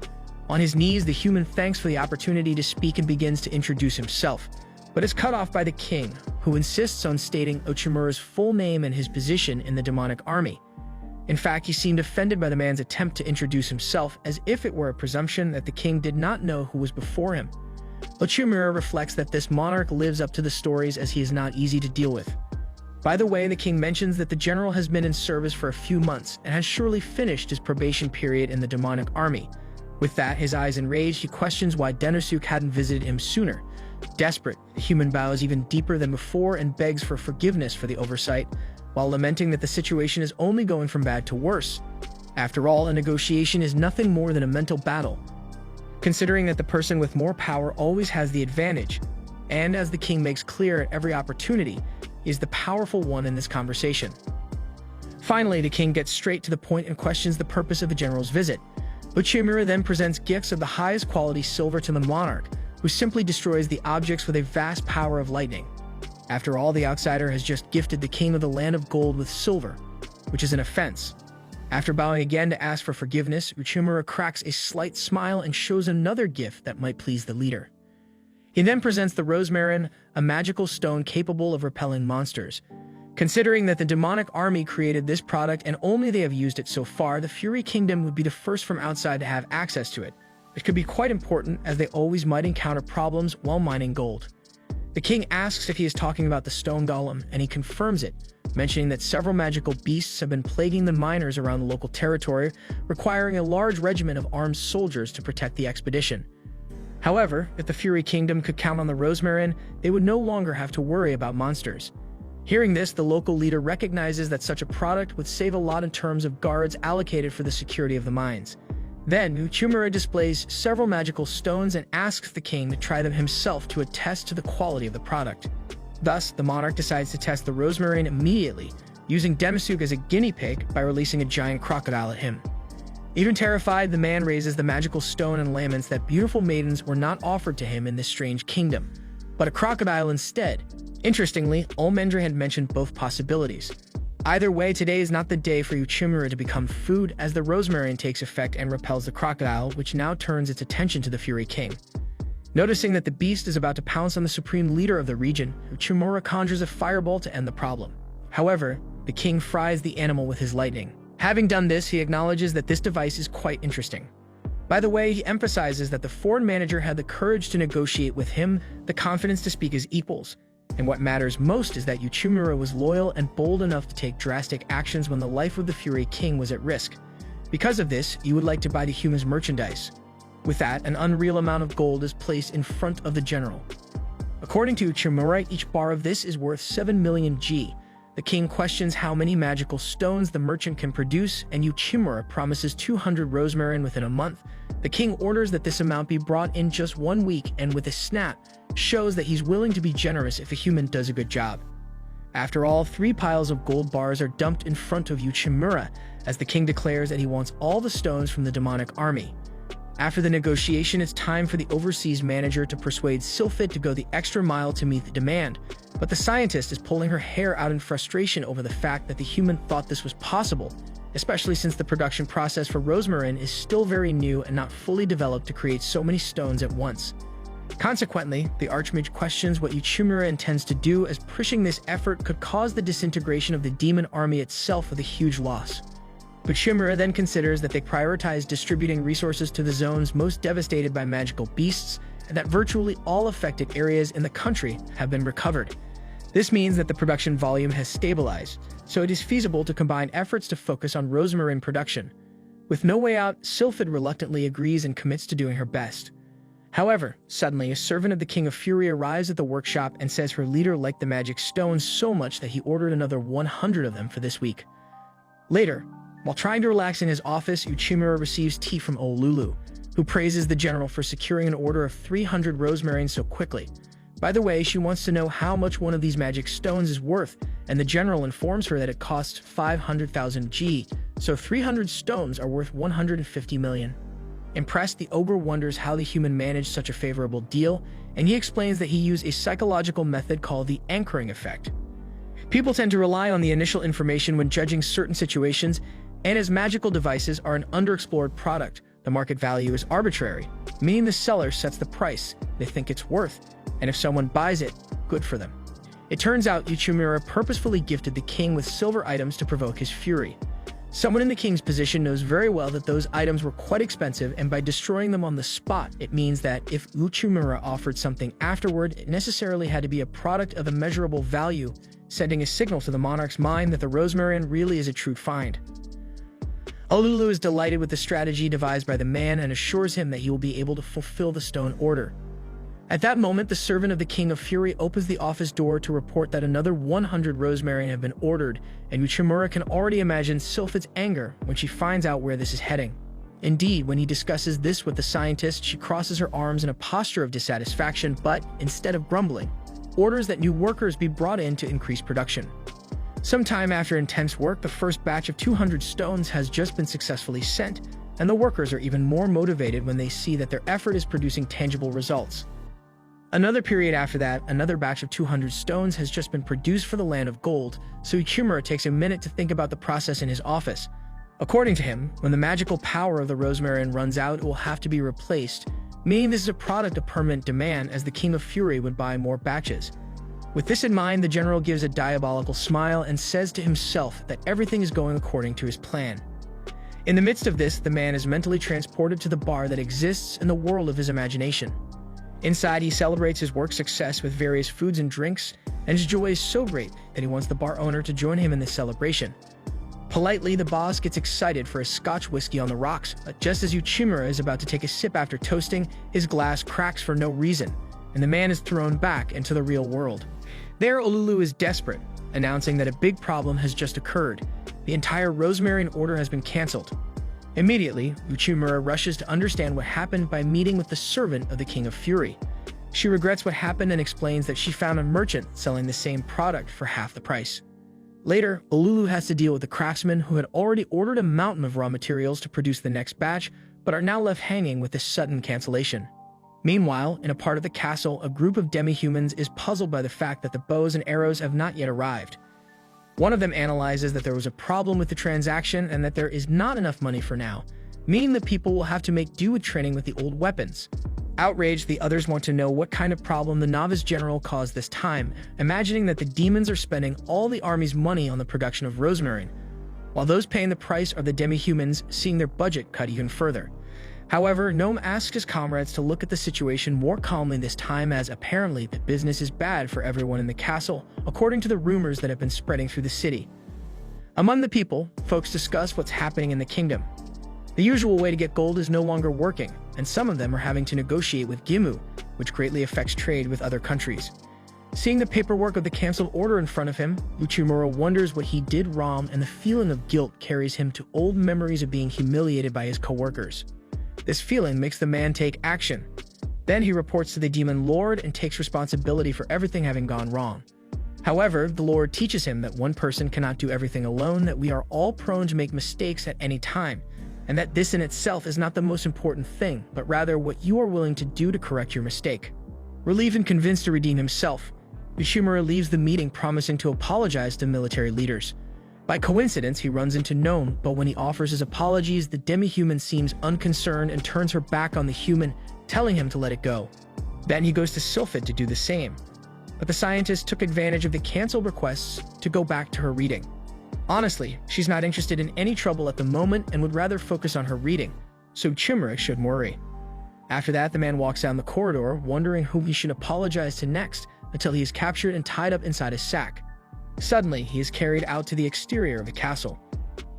On his knees, the human thanks for the opportunity to speak and begins to introduce himself, but is cut off by the king, who insists on stating Ochimura's full name and his position in the demonic army. In fact, he seemed offended by the man's attempt to introduce himself, as if it were a presumption that the king did not know who was before him. Ochimura reflects that this monarch lives up to the stories, as he is not easy to deal with. By the way, the king mentions that the general has been in service for a few months and has surely finished his probation period in the demonic army. With that, his eyes enraged, he questions why Denosuk hadn't visited him sooner. Desperate, the human bows even deeper than before and begs for forgiveness for the oversight, while lamenting that the situation is only going from bad to worse. After all, a negotiation is nothing more than a mental battle, considering that the person with more power always has the advantage, and as the king makes clear at every opportunity, he is the powerful one in this conversation. Finally, the king gets straight to the point and questions the purpose of the general's visit. Ochimura then presents gifts of the highest quality silver to the monarch, who simply destroys the objects with a vast power of lightning. After all, the outsider has just gifted the king of the land of gold with silver, which is an offense. After bowing again to ask for forgiveness, Ochimura cracks a slight smile and shows another gift that might please the leader. He then presents the Rosmarin, a magical stone capable of repelling monsters. Considering that the demonic army created this product and only they have used it so far, the Fury Kingdom would be the first from outside to have access to it. It could be quite important, as they always might encounter problems while mining gold. The king asks if he is talking about the stone golem, and he confirms it, mentioning that several magical beasts have been plaguing the miners around the local territory, requiring a large regiment of armed soldiers to protect the expedition. However, if the Fury Kingdom could count on the Rosmarin, they would no longer have to worry about monsters. Hearing this, the local leader recognizes that such a product would save a lot in terms of guards allocated for the security of the mines. Then, Ochimura displays several magical stones and asks the king to try them himself to attest to the quality of the product. Thus, the monarch decides to test the Rosmarin immediately, using Denosuk as a guinea pig by releasing a giant crocodile at him. Even terrified, the man raises the magical stone and laments that beautiful maidens were not offered to him in this strange kingdom, but a crocodile instead. Interestingly, Olmendra had mentioned both possibilities. Either way, today is not the day for Ochimura to become food, as the Rosmarin takes effect and repels the crocodile, which now turns its attention to the Fury King. Noticing that the beast is about to pounce on the supreme leader of the region, Ochimura conjures a fireball to end the problem. However, the king fries the animal with his lightning. Having done this, he acknowledges that this device is quite interesting. By the way, he emphasizes that the foreign manager had the courage to negotiate with him, the confidence to speak as equals. And what matters most is that Ochimura was loyal and bold enough to take drastic actions when the life of the Fury King was at risk. Because of this, you would like to buy the human's merchandise. With that, an unreal amount of gold is placed in front of the general. According to Ochimura, each bar of this is worth 7 million G. The king questions how many magical stones the merchant can produce, and Ochimura promises 200 Rosmarin within a month. The king orders that this amount be brought in just 1 week, and with a snap, shows that he's willing to be generous if a human does a good job. After all, 3 piles of gold bars are dumped in front of Ochimura, as the king declares that he wants all the stones from the demonic army. After the negotiation, it's time for the overseas manager to persuade Sylphid to go the extra mile to meet the demand, but the scientist is pulling her hair out in frustration over the fact that the human thought this was possible, especially since the production process for Rosmarin is still very new and not fully developed to create so many stones at once. Consequently, the Archmage questions what Ochimura intends to do, as pushing this effort could cause the disintegration of the demon army itself with a huge loss. Ochimura then considers that they prioritize distributing resources to the zones most devastated by magical beasts, and that virtually all affected areas in the country have been recovered. This means that the production volume has stabilized, so it is feasible to combine efforts to focus on Rosmarin production. With no way out, Sylphid reluctantly agrees and commits to doing her best. However, suddenly a servant of the King of Fury arrives at the workshop and says her leader liked the magic stones so much that he ordered another 100 of them for this week. Later, while trying to relax in his office, Ochimura receives tea from Olulu, who praises the general for securing an order of 300 Rosmarin so quickly. By the way, she wants to know how much one of these magic stones is worth, and the general informs her that it costs 500,000 G, so 300 stones are worth 150 million. Impressed, the ogre wonders how the human managed such a favorable deal, and he explains that he used a psychological method called the anchoring effect. People tend to rely on the initial information when judging certain situations, and as magical devices are an underexplored product, the market value is arbitrary, meaning the seller sets the price they think it's worth, and if someone buys it, good for them. It turns out Uchimura purposefully gifted the king with silver items to provoke his fury. Someone in the king's position knows very well that those items were quite expensive, and by destroying them on the spot, it means that if Uchimura offered something afterward, it necessarily had to be a product of immeasurable value, sending a signal to the monarch's mind that the rosmarin really is a true find. Olulu is delighted with the strategy devised by the man and assures him that he will be able to fulfill the stone order. At that moment, the servant of the King of Fury opens the office door to report that another 100 rosmarin have been ordered, and Uchimura can already imagine Sylphid's anger when she finds out where this is heading. Indeed, when he discusses this with the scientist, she crosses her arms in a posture of dissatisfaction, but, instead of grumbling, orders that new workers be brought in to increase production. Sometime after intense work, the first batch of 200 stones has just been successfully sent, and the workers are even more motivated when they see that their effort is producing tangible results. Another period after that, another batch of 200 stones has just been produced for the land of gold, so Uchimura takes a minute to think about the process in his office. According to him, when the magical power of the rosmarin runs out, it will have to be replaced, meaning this is a product of permanent demand as the King of Fury would buy more batches. With this in mind, the general gives a diabolical smile and says to himself that everything is going according to his plan. In the midst of this, the man is mentally transported to the bar that exists in the world of his imagination. Inside, he celebrates his work success with various foods and drinks, and his joy is so great that he wants the bar owner to join him in this celebration. Politely, the boss gets excited for a Scotch whiskey on the rocks, but just as Uchimura is about to take a sip after toasting, his glass cracks for no reason, and the man is thrown back into the real world. There, Olulu is desperate, announcing that a big problem has just occurred. The entire rosmarin order has been cancelled. Immediately, Uchimura rushes to understand what happened by meeting with the servant of the King of Fury. She regrets what happened and explains that she found a merchant selling the same product for half the price. Later, Olulu has to deal with the craftsmen who had already ordered a mountain of raw materials to produce the next batch, but are now left hanging with this sudden cancellation. Meanwhile, in a part of the castle, a group of demi-humans is puzzled by the fact that the bows and arrows have not yet arrived. One of them analyzes that there was a problem with the transaction and that there is not enough money for now, meaning the people will have to make do with training with the old weapons. Outraged, the others want to know what kind of problem the novice general caused this time, imagining that the demons are spending all the army's money on the production of rosmarin, while those paying the price are the demi-humans, seeing their budget cut even further. However, Gnome asks his comrades to look at the situation more calmly this time, as apparently the business is bad for everyone in the castle, according to the rumors that have been spreading through the city. Among the people, folks discuss what's happening in the kingdom. The usual way to get gold is no longer working, and some of them are having to negotiate with Gimu, which greatly affects trade with other countries. Seeing the paperwork of the cancelled order in front of him, Uchimura wonders what he did wrong, and the feeling of guilt carries him to old memories of being humiliated by his co-workers. This feeling makes the man take action. Then he reports to the Demon Lord and takes responsibility for everything having gone wrong. However, the Lord teaches him that one person cannot do everything alone, that we are all prone to make mistakes at any time, and that this in itself is not the most important thing, but rather what you are willing to do to correct your mistake. Relieved and convinced to redeem himself, Uchimura leaves the meeting promising to apologize to military leaders. By coincidence, he runs into Gnome, but when he offers his apologies, the demi-human seems unconcerned and turns her back on the human, telling him to let it go. Then he goes to Sylphid to do the same. But the scientist took advantage of the canceled requests to go back to her reading. Honestly, she's not interested in any trouble at the moment and would rather focus on her reading, so Uchimura shouldn't worry. After that, the man walks down the corridor, wondering who he should apologize to next, until he is captured and tied up inside his sack. Suddenly, he is carried out to the exterior of the castle.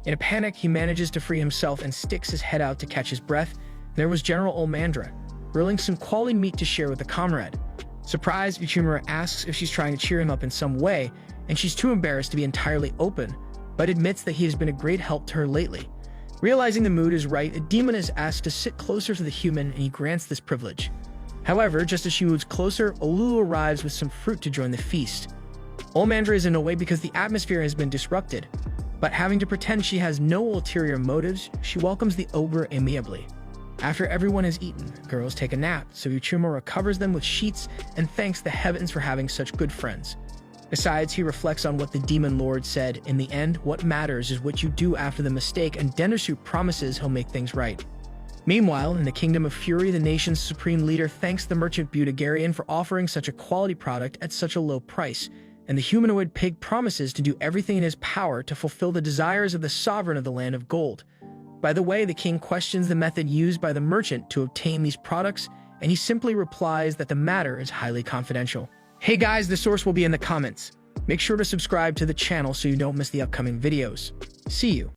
In a panic, he manages to free himself and sticks his head out to catch his breath. There was General Olmandra, grilling some quality meat to share with a comrade. Surprised, Uchimura asks if she's trying to cheer him up in some way, and she's too embarrassed to be entirely open, but admits that he has been a great help to her lately. Realizing the mood is right, a demon is asked to sit closer to the human, and he grants this privilege. However, just as she moves closer, Olulu arrives with some fruit to join the feast. Olmandra is annoyed because the atmosphere has been disrupted, but having to pretend she has no ulterior motives, she welcomes the ogre amiably. After everyone has eaten, girls take a nap, so Uchimura covers them with sheets and thanks the heavens for having such good friends. Besides, he reflects on what the demon lord said: in the end, what matters is what you do after the mistake, and Dendersu promises he'll make things right. Meanwhile, in the Kingdom of Fury, the nation's supreme leader thanks the merchant Budagarian for offering such a quality product at such a low price, and the humanoid pig promises to do everything in his power to fulfill the desires of the sovereign of the Land of Gold. By the way, the king questions the method used by the merchant to obtain these products, and he simply replies that the matter is highly confidential. Hey guys, the source will be in the comments. Make sure to subscribe to the channel so you don't miss the upcoming videos. See you.